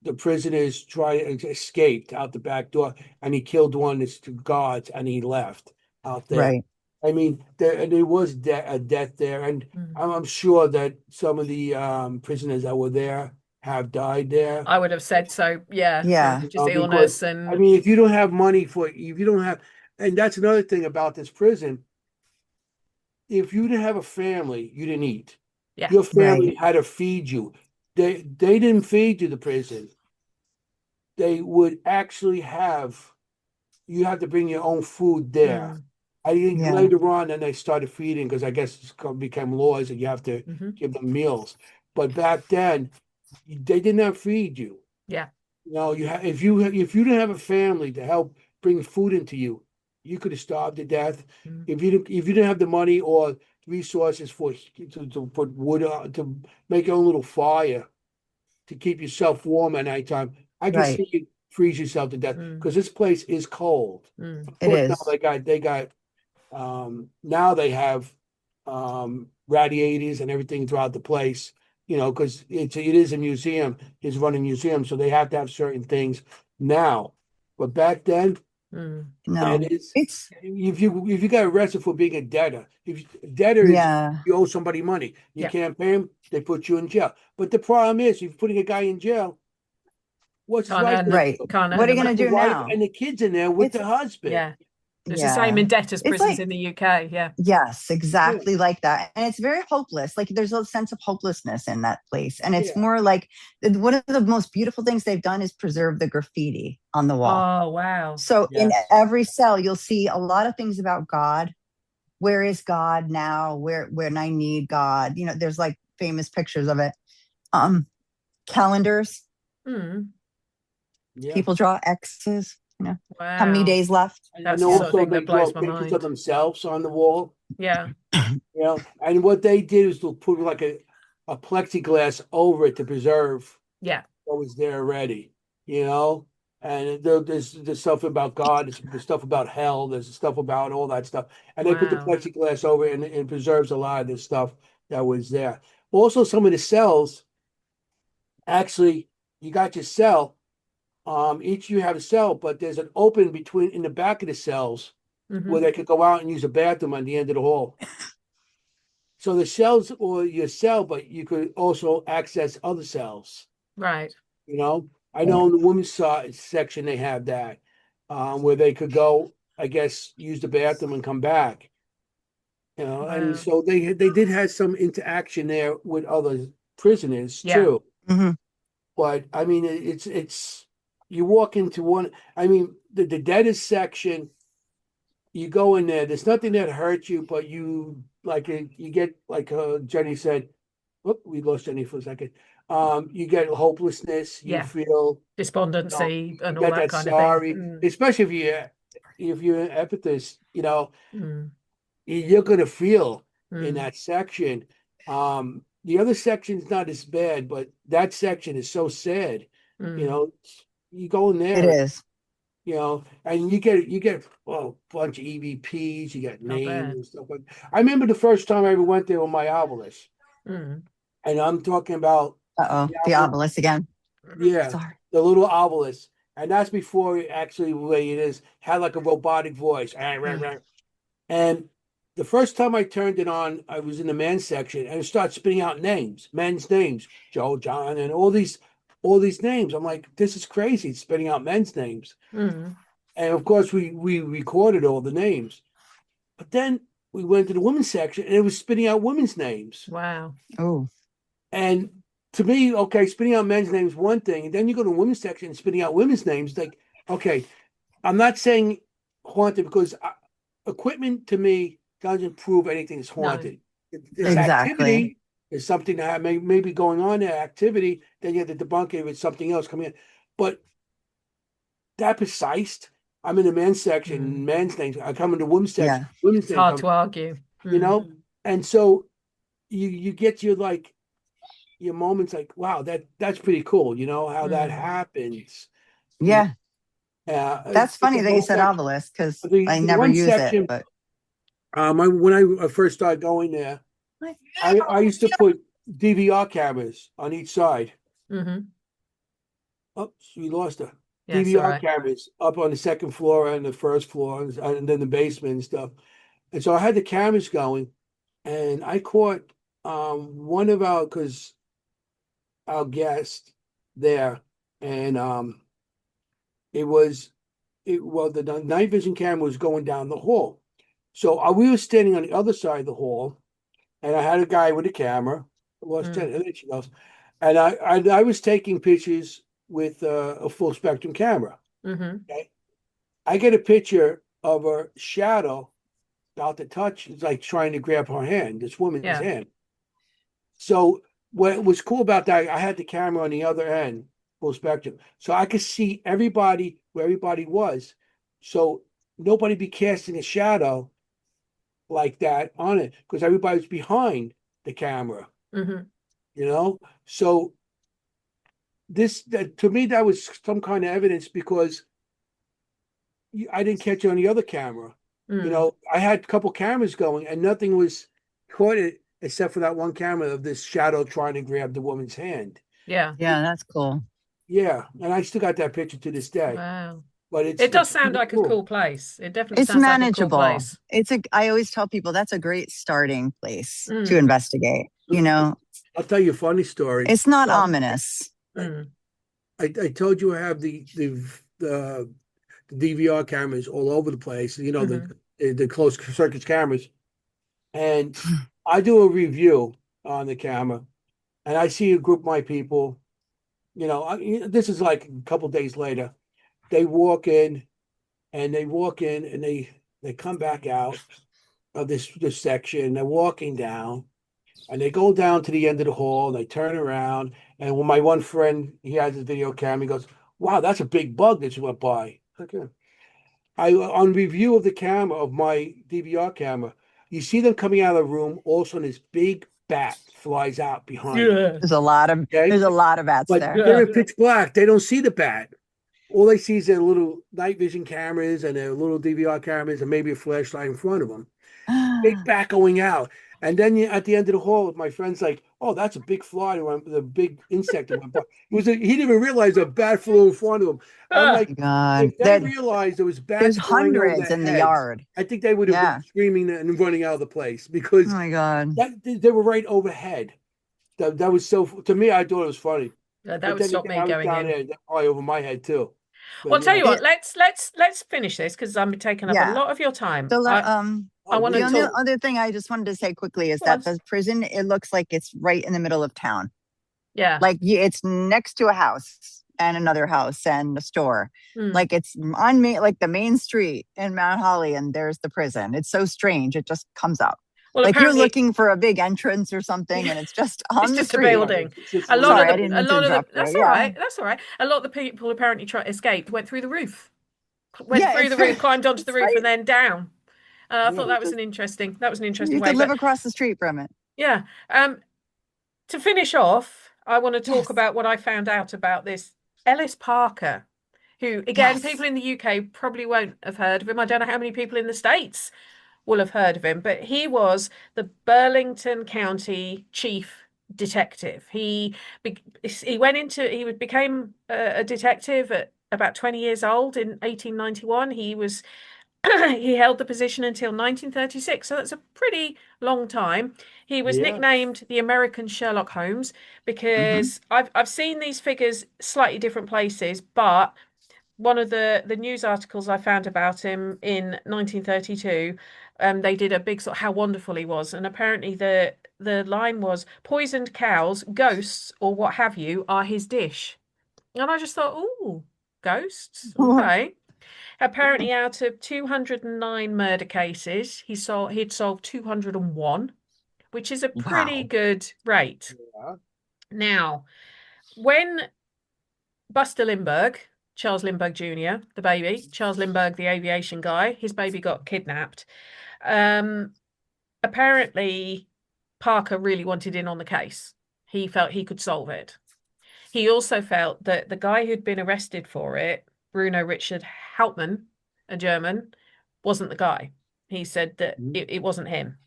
the prisoners tried to escaped out the back door, and he killed one of the guards, and he left out there. right. I mean, there was a death there, and Mm. I'm sure that some of the prisoners that were there have died there. I would have said so. Yeah. Yeah. Just Because illness I and mean, if you don't have money if you don't have, and that's another thing about this prison. If you didn't have a family, you didn't eat. yeah. Your Right. family had to feed you. They didn't feed you the prison. They would actually have you have to bring your own food there. Mm. I think Yeah. later on, then they started feeding because I guess became laws and you have to Hmm. give them meals. But back then, they did not feed you. Yeah. If you didn't have a family to help bring food into you, you could have starved to death. Mm. If you didn't have the money or resources to put wood on, to make your own little fire to keep yourself warm at nighttime, I can Right. see you freeze yourself to death Mm. because this place is cold. Mm. Of It course, now is. now they have radiators and everything throughout the place, because it is a museum, it's running museum, so they have to have certain things now. But back then, Mm. and No. it's It's if you got arrested for being a debtor, if debtor is yeah. you owe somebody money, you Yeah. can't pay him, they put you in jail. But the problem is, if you're putting a guy in jail, what's his Can't wife earn gonna the Right. do? can't What earn are the you gonna money. The do wife now? and the kids in there with It's the husband. Yeah. It's the same in yeah. debtors It's prisons like in the UK. Yeah. yes, Yeah, exactly like that. And it's very hopeless. Like there's a sense of hopelessness in that place. And it's yeah, more like one of the most beautiful things they've done is preserve the graffiti on the wall. Oh wow. So in yes. every cell, you'll see a lot of things about God. Where is God now? Where when I need God? There's like famous pictures of it. Um, Calendars, Mm. Yeah. people draw X's, how many Wow. days left? And That's the sort of also thing they that draw blows my pictures of mind. themselves on the wall. Yeah. And what they did is to put like a plexiglass over it to preserve Yeah. what was there already, you know. And there's stuff about God, there's stuff about hell, there's stuff about all that stuff, and they put the Wow. plexiglass over it and it preserves a lot of the stuff that was there. Also, some of the cells actually, you got your cell. Each you have a cell, but there's an open between in the back of the cells where Hmm. they could go out and use a bathroom on the end of the hall. So the cells or your cell, but you could also access other cells. Right. I know in the women's side section they have that, where they could go, I guess, use the bathroom and come back. And Wow. so they did have some interaction there with other prisoners Yeah. too. Hmm. But I mean, it's you walk into one. I mean, the dentist section, you go in there. There's nothing that hurts you, but you get like Jenny said. Whoop, we lost Jenny for a second. You get hopelessness. You Yeah. feel Despondency you and all get that that kind of thing. sorry, Mm. especially if you're an empathist. Mm. You're gonna feel in Mm. that section. The other section's not as bad, but that section is so sad. You Mm. know, you go in It there, is. and you get a bunch of EVPs, you got I names bet. and stuff like. I remember the first time I ever went there with my obelisk, Mm. and I'm talking about Uh-oh, the the obelisk, obelisk again. yeah, Sorry. the little obelisk, and that's before it actually the way it is had like a robotic voice. And the first time I turned it on, I was in the men's section and it started spitting out names, men's names, Joe, John, and all these names. I'm like, this is crazy. It's spitting out men's names. Mm. And of course we recorded all the names. But then we went to the women's section and it was spitting out women's names. Wow. Oh, And to me, okay, spitting out men's names one thing, and then you go to the women's section and spitting out women's names, like, okay, I'm not saying haunted because equipment to me doesn't prove anything is No. haunted. There's No. exactly. activity. There's something that may be going on there, activity, then you have to debunk it with something else coming in. But that precise, I'm in the men's section, Mm. men's things. I come in the women's section, Yeah. women's It's thing hard comes, to argue. you Mm. know? And so you get your like your moments like, wow, that's pretty cool, how that Mm. happens. You Yeah. That's it's funny a that you whole said section. obelisk because I The never one use it, section, but when I first started going there, I used to put DVR cameras on each side. Hmm. Oops, we lost her. Yeah, it's all DVR right. cameras up on the second floor and the first floor, and then the basement and stuff. And so I had the cameras going, and I caught one of our guests there, and it was well, the night vision camera was going down the hall. So we were standing on the other side of the hall, and I had a guy with a camera. I lost Mm. 10, and then she goes, and I was taking pictures with a full spectrum camera. Hmm. Okay, I get a picture of her shadow about to touch. It's like trying to grab her hand, this woman's Yeah. hand. So what was cool about that, I had the camera on the other end, full spectrum, so I could see everybody where everybody was. So nobody be casting a shadow like that on it because everybody's behind the camera, Hmm. So to me that was some kind of evidence because I didn't catch it on the other camera. Mm. I had a couple cameras going and nothing was caught it except for that one camera of this shadow trying to grab the woman's hand. Yeah. yeah, that's cool. Yeah, and I still got that picture to this day. Wow. But It does it's sound pretty like a cool. cool place. It definitely It's sounds like a cool manageable. place. I always tell people that's a great starting place to Mm. investigate. I'll tell you a funny story. It's not Go ominous. on. I, Mm. I told you I have the DVR cameras all over the place. Hmm. The closed circuit cameras, and I do a review on the camera, and I see a group of my people. This is like a couple days later. They walk in, and they come back out of this section. They're walking down, and they go down to the end of the hall. And they turn around, and when my one friend, he has his video camera, he goes, "Wow, that's a big bug that just went by." Okay. On review of the camera of my DVR camera, you see them coming out of the room. All of a sudden, this big bat flies out behind. Yeah. Okay, There's a lot of bats but there. they're Yeah. in pitch black. They don't see the bat. All they see is their little night vision cameras and their little DVR cameras and maybe a flashlight in front of them. Big bat going out. And then at the end of the hall, my friend's like, "Oh, that's a big fly, the big insect that went by." He didn't even realize a bat flew in front of him. I'm Ah. like, God, if they realized there was there's bats flying over hundreds their in the heads, yard. I think they would have been Yeah. screaming and running out of the place Oh because my God. they were right overhead. That was so to me. I thought it was funny, That but would then stop again, me I was going down in. there, probably over my head too. Well, But I'll tell yeah, you what, It, let's finish this because I'm taking up a yeah. lot of your time. So I oh, want the to me only talk. too. other thing I just wanted to say quickly is Go on. that the prison, it looks like it's right in the middle of town. Yeah. Like it's next to a house and another house and a store. Mm. Like it's on like the main street in Mount Holly, and there's the prison. It's so strange. It just comes up. Well, Like you're apparently, looking for a big entrance or something, and it's just it's on the just a street. Yeah, building. it's just A a lot little of Sorry, I the, didn't a mean to lot of the. interrupt you. That's all Yeah. right. That's all right. A lot of the people apparently escaped, went through the roof, went Yeah, through it's the roof, climbed onto the it's roof, and right. then down. I thought yeah. that was an interesting You way. could live But across the street from it. yeah, to finish off, I want to talk Yes. about what I found out about this Ellis Parker, who, again, Yes. people in the UK probably won't have heard of him. I don't know how many people in the States will have heard of him, but he was the Burlington County Chief Detective. He became a detective at about 20 years old in 1891. He held the position until 1936, so that's a pretty long time. He was Yeah. nicknamed the American Sherlock Holmes Hmm. because I've seen these figures slightly different places, but one of the news articles I found about him in 1932, they did a big sort of how wonderful he was, and apparently the line was poisoned cows, ghosts, or what have you are his dish. And I just thought, oh, ghosts, okay. Apparently, out of 209 murder cases, he'd solved 201, which is a pretty Wow. good rate. Yeah. Now, when Buster Lindbergh, Charles Lindbergh Jr., the baby, Charles Lindbergh, the aviation guy, his baby got kidnapped. Apparently, Parker really wanted in on the case. He felt he could solve it. He also felt that the guy who'd been arrested for it, Bruno Richard Hauptmann, a German, wasn't the guy. He said that Mhm. it wasn't him.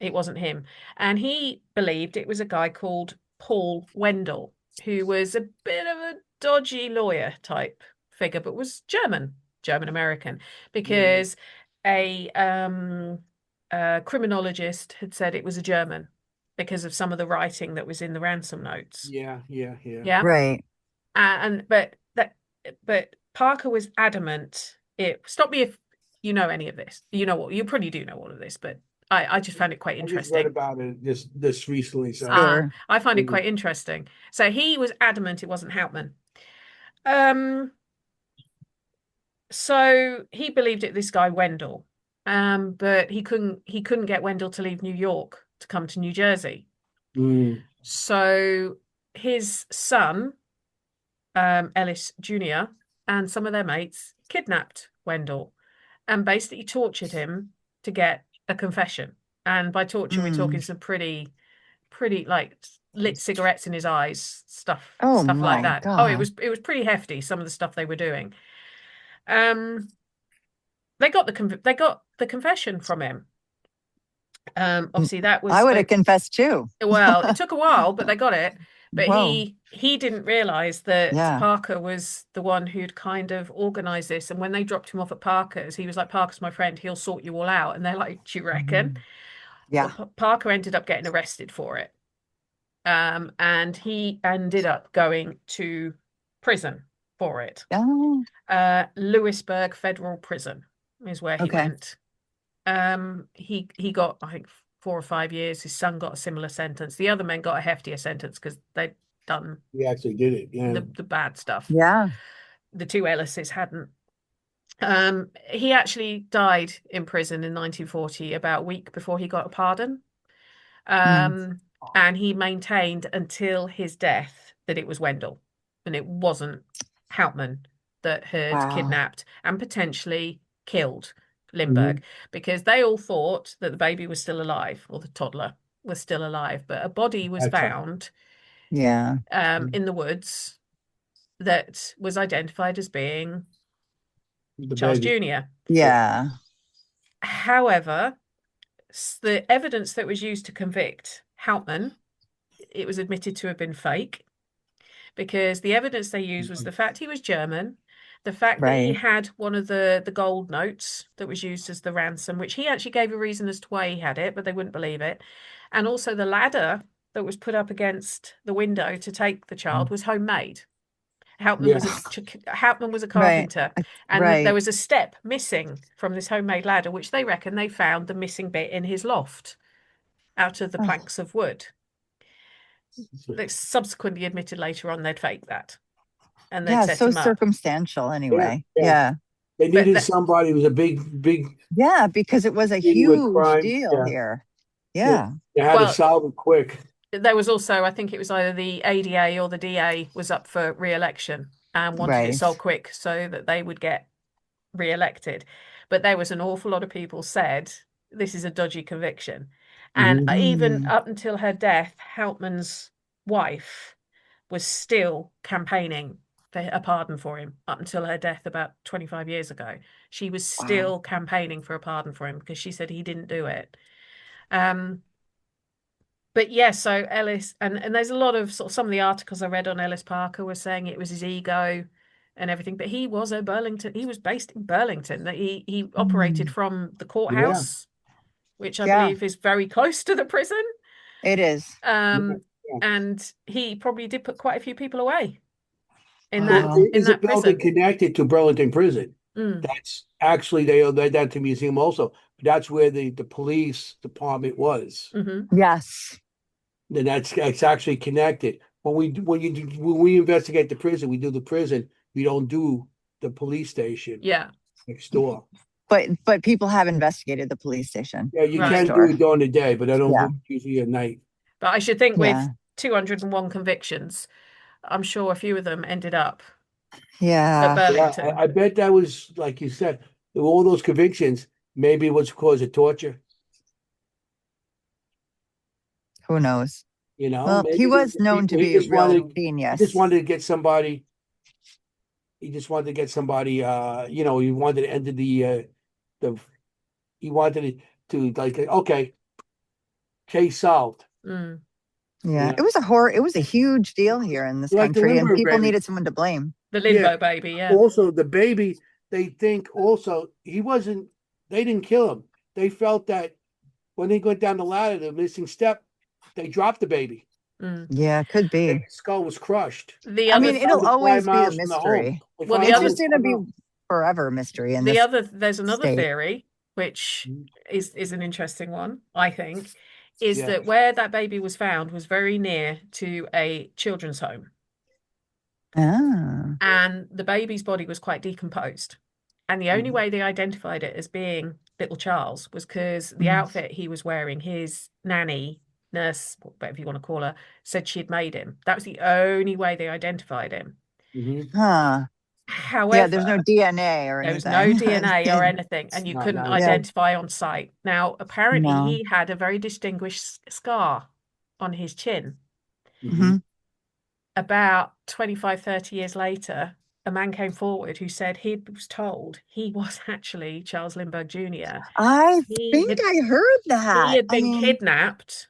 It wasn't him. And he believed it was a guy called Paul Wendell, who was a bit of a dodgy lawyer type figure, but was German American, Yeah. because a criminologist had said it was a German because of some of the writing that was in the ransom notes. Yeah. Yeah. Yeah. Yeah. Right. But Parker was adamant. Stop me if you know any of this. You know what, you probably do know all of this, but I just found it quite I just read interesting. about it this recently. So Sure. I find it quite interesting. So he was adamant it wasn't Hauptmann. Um, so he believed it this guy Wendell. But he couldn't get Wendell to leave New York to come to New Jersey. mm, So his son, Ellis Jr., and some of their mates kidnapped Wendell and basically tortured him to get a confession. And by torture, we're talking Mm. some pretty like lit cigarettes in his eyes, Oh stuff like my that. Oh, it God. was pretty hefty, some of the stuff they were doing. They got the confession from him. Obviously that I was would have confessed too. well, it took a while, but they got it. But Whoa. he didn't realize that Yeah. Parker was the one who'd kind of organized this. And when they dropped him off at Parker's, he was like, "Parker's my friend. He'll sort you all out." And they're like, "Do you reckon?" Well, Yeah. Parker ended up getting arrested for it. And he ended up going to prison for it. Oh, Lewisburg Federal Prison is where he okay. went. He got, I think, 4 or 5 years. His son got a similar sentence. The other men got a heftier sentence because they'd done he actually did it. Yeah. the bad stuff. Yeah. The two Ellises hadn't. He actually died in prison in 1940, about a week before he got a pardon. Mm. And he maintained until his death that it was Wendell and it wasn't Hauptmann that had Wow. kidnapped and potentially killed Mhm. Lindbergh, because they all thought that the baby was still alive, or the toddler was still alive, but a body was That's found Yeah. in the woods that was identified as being the Charles baby. Jr. Yeah. However, the evidence that was used to convict Hauptmann, it was admitted to have been fake, because the evidence they used was the fact he was German, the fact that he Right. had one of the gold notes that was used as the ransom, which he actually gave a reason as to why he had it, but they wouldn't believe it. And also the ladder that was put up against the window to take the child was homemade. Hauptmann Yeah. was Hauptmann was a Right. carpenter, and there Right. was a step missing from this homemade ladder, which they reckon they found the missing bit in his loft out of the Oh, planks of wood. They subsequently admitted later on they'd faked that and they'd yeah. set So him up. circumstantial Yeah. anyway. Yeah. Yeah. They But needed somebody who was a big Yeah. Because it was a thing with huge crime. deal Yeah. here. They, Yeah. they had to well, solve it quick. there was also, I think it was either the ADA or the DA was up for re-election and wanted it Right. solved quick so that they would get re-elected. But there was an awful lot of people said this is a dodgy conviction. And Mhm. even Mm. up until her death, Hauptmann's wife was still campaigning for a pardon for him up until her death about 25 years ago. She was Wow. still campaigning for a pardon for him because she said he didn't do it. But yeah, so Ellis, and there's a lot of sort of, some of the articles I read on Ellis Parker were saying it was his ego and everything, but he was he was based in Burlington, that he operated Mm. from the Yeah. courthouse, which I Yeah. believe is very close to the prison. It is. Yeah. Um, Yeah. and he probably did put quite a few people away in that Well, Wow. it in is a that building prison. connected to Burlington Prison. Mm, That's actually they owe that to museum also. That's where the police department was. hmm Yes. And that's actually connected. When we investigate the prison, we do the prison. We don't do the police station Yeah. next door. but people have investigated the police station Yeah, you Right. can next do door. it during the day, but I don't Yeah. do it usually at night. But I should think with Yeah. 201 convictions, I'm sure a few of them ended up at Yeah. Yeah, Burlington. I bet that was, like you said, all those convictions, maybe it was because of torture. Who knows? Well, he Maybe was the known to people be a real he just genius. wanted to get somebody. He just wanted to get somebody. He wanted to end the. He wanted it to, like, okay, case solved. Mm. Yeah. It was a huge deal here in this Like the country, and Lindbergh people baby. needed someone to blame. The Yeah. Limbo baby, yeah. Also, the baby, they think also he wasn't. They didn't kill him. They felt that when they went down the ladder, the missing step, they dropped the baby. Mm. Yeah, could be. His skull was crushed. The I other mean, They it'll found it five always be a miles from the home. mystery. They Well, found the It's it other just was going to 5 be miles. forever mystery in this there's another state. theory which Mhm. is an interesting one, I think, is Yeah. that where that baby was found was very near to a children's home, Ah. and the baby's body was quite decomposed. And the only Mhm. way they identified it as being little Charles was because the Mm. outfit he was wearing, his nanny, nurse, whatever you want to call her, said she'd made him. That was the only way they identified him. Mhm. Huh. Yeah, there's no However, DNA or there was no anything. DNA or anything, and you No, couldn't not at Yeah. all. identify on sight. Now, apparently, No. he had a very distinguished scar on his chin. Mhm. Mhm. About 25, 30 years later, a man came forward who said he was told he was actually Charles Lindbergh Jr. I He think had I heard he that. had been kidnapped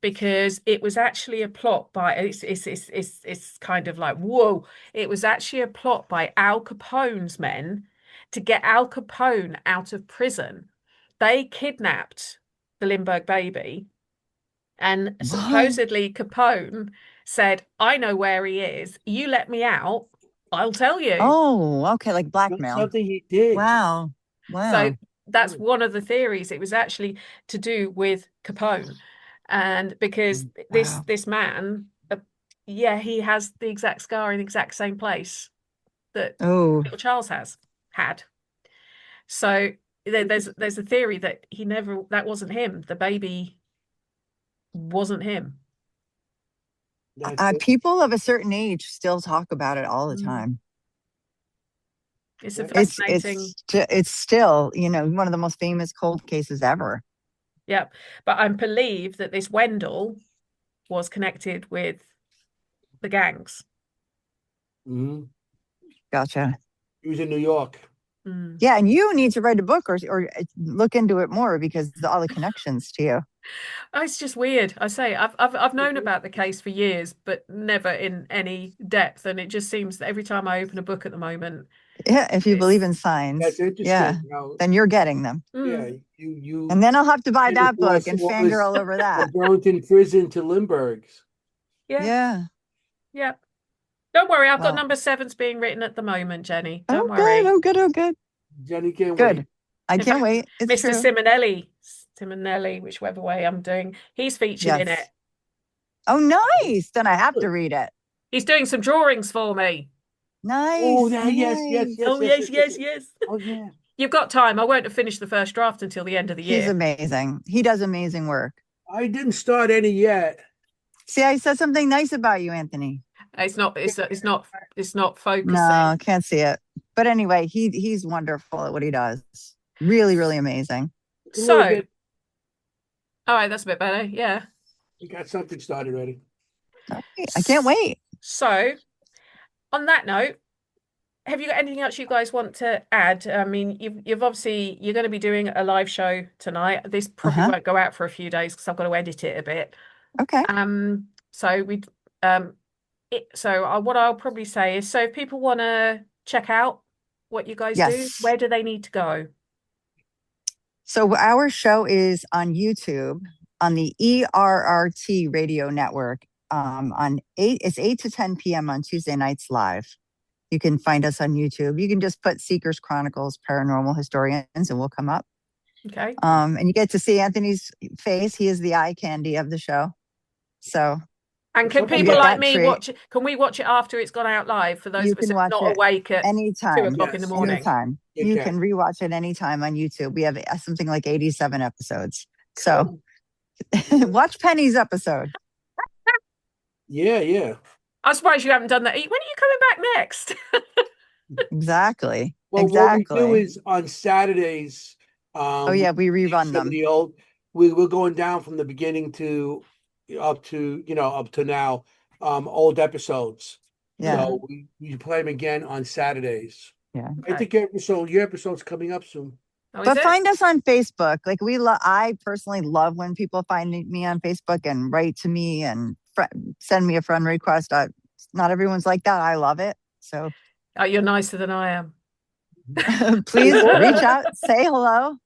because it was actually a plot by it's kind of like, whoa, it was actually a plot by Al Capone's men to get Al Capone out of prison. They kidnapped the Lindbergh baby, and What? supposedly Capone said, I know where he is, you let me out, I'll tell you. Oh, okay, like That's blackmail. something he did. Wow. So Wow. that's one of the theories. It was actually to do with Capone. And because this Wow. this man, yeah, he has the exact scar in the exact same place that Oh, little Charles has had. So there's a theory that that wasn't him. The baby wasn't him. That's it. people of a certain age still talk about it all the Mm. time. It's a It's fascinating, it's still, one of the most famous cold cases ever. yeah. But I believe that this Wendell was connected with the gangs. Mhm. Gotcha. He was in New York. Mm. Yeah, and you need to write a book or look into it more because all the connections to you. Oh, it's just weird. I say I've known about the case for years, but never in any depth. And it just seems that every time I open a book at the moment, Yeah, if you believe it's in signs, That's interesting. yeah, then you're getting them. Yeah, mm, you And then I'll have to buy came that book across and what was fangirl over that. from Burlington Prison to Lindbergh's. yeah, Yeah. yeah. Don't worry, I've got Well, number sevens being written at the moment, Jenny. Don't oh, good. worry. Oh, good. Oh, good. Jenny can't Good. wait. I In can't fact, wait. It's Mr. true. Simonelli, whichever way I'm doing, he's featured in it. Yes. Oh, nice. Then I have to read it. He's doing some drawings for me. Oh, Nice. that, yes, yes, Nice. yes, Oh, yes, yes, yes, yes, yes, yes. yes. Oh, yeah. You've got time. I won't have finished the first draft until the end of the He's year. amazing. He does amazing work. I didn't start any yet. See, I said something nice about you, Anthony. It's not focusing. No, can't see it. But anyway, he's wonderful at what he does. Really, really amazing. A little So, bit. all right, that's a bit better. Yeah. We got something started already. I can't wait. So, on that note, have you got anything else you guys want to add? I mean, you've obviously you're going to be doing a live show tonight. This probably Uh-huh. won't go out for a few days because I've got to edit it a bit. Okay. So what I'll probably say is, so if people want to check out what you guys do, Yes. where do they need to go? So our show is on YouTube on the ERRT radio network. It's 8 to 10 p.m. on Tuesday nights live. You can find us on YouTube. You can just put Seekers Chronicles Paranormal Historians and we'll come up. Okay. And you get to see Anthony's face. He is the eye candy of the show. So And can Some people get people, like that me treat. watch it? Can we watch it after it's gone out live for those You of us can that are watch not it awake at 2 o'clock anytime. in the yes, morning? Anytime. you You can. can rewatch it anytime on YouTube. We have something like 87 episodes. So Oh, watch Penny's episode. yeah. I'm surprised you haven't done that. When are you coming back next? Exactly. Well, what we do Exactly. is on Saturdays, Oh we yeah, we take rerun some of them. the old. We're going down from the beginning to up to up to now, old episodes. Yeah. So we play them again on Saturdays. Yeah. I Okay. think your episode's coming up soon. Oh, is But it? find us on Facebook. Like I personally love when people find me on Facebook and write to me and send me a friend request. Not everyone's like that. I love it. So Oh, you're nicer than I am. please reach out, say hello,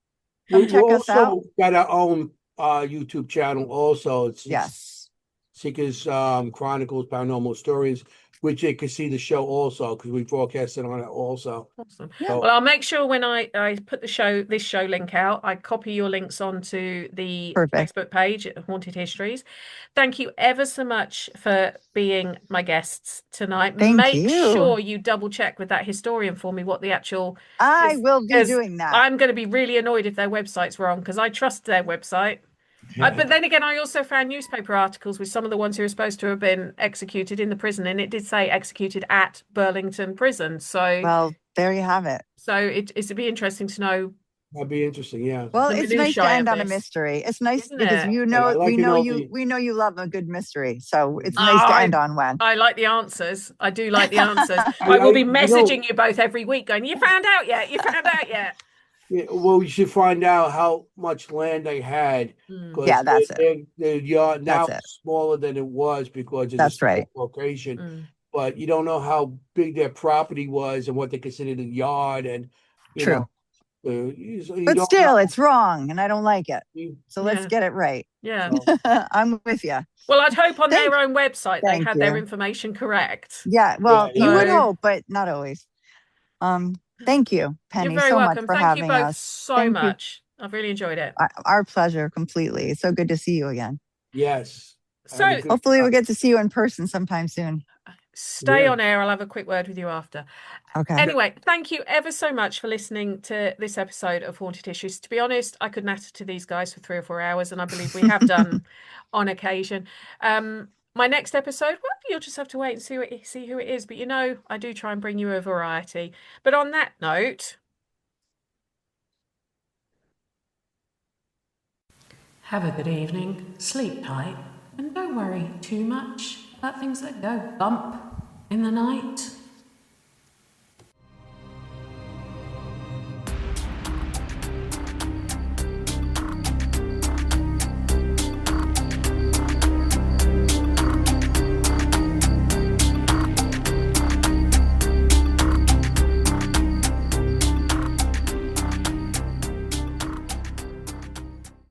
come We're check us out. also got our own YouTube channel. Also, it's Yes. Seekers Chronicles Paranormal Stories, which you can see the show also because we broadcasted on it also. Awesome. Yeah. Well, I'll make sure when I put this show link out, I copy your links onto the Perfect. Facebook page at Haunted Histories. Thank you ever so much for being my guests tonight. Thank Make you. sure you double check with that historian for me what the actual I will be because doing that. I'm going to be really annoyed if their website's wrong because I trust their website. But then again, I also found newspaper articles with some of the ones who were supposed to have been executed in the prison, and it did say executed at Burlington Prison. So, Well, there you have it. it'd be interesting to know That'd be interesting. Yeah. Well, the it's nice to minutiae of end on a this, mystery. It's nice isn't because it? And I like we to know know you the we know you love a good mystery. So it's Oh, nice to end on one. I like the answers. I do like the answers. I I will be you know messaging you both every week, going, "You found out yet? You found out yet?" yeah, well, we should find out how much land they had Mm, Yeah, because that's it. their yard now That's it. is smaller than it was because it's a That's small right. location. mm. But you don't know how big their property was and what they considered a yard, and you True. know, you But don't still, know. it's wrong and I don't like it. So let's Yeah, get it right. yeah. So, I'm with you. Well, I'd hope on Thank their own website they thank had their you. information correct. Yeah, yeah, well, you would yeah. So hope, but not always. Thank you, you're Penny, very so much welcome. for Thank you having both us. so Thank you. much. I've really enjoyed it. Our pleasure completely. It's so good to see you again. Yes. I had a So good Hopefully we'll time. get to see you in person sometime soon. stay Yeah. on air. I'll have a quick word with you after. Okay. Anyway, thank you ever so much for listening to this episode of Haunted Issues. To be honest, I could natter to these guys for 3 or 4 hours, and I believe we have done on occasion. My next episode, well, you'll just have to wait and see who it is. But I do try and bring you a variety. But on that note, have a good evening, sleep tight, and don't worry too much about things that go bump in the night.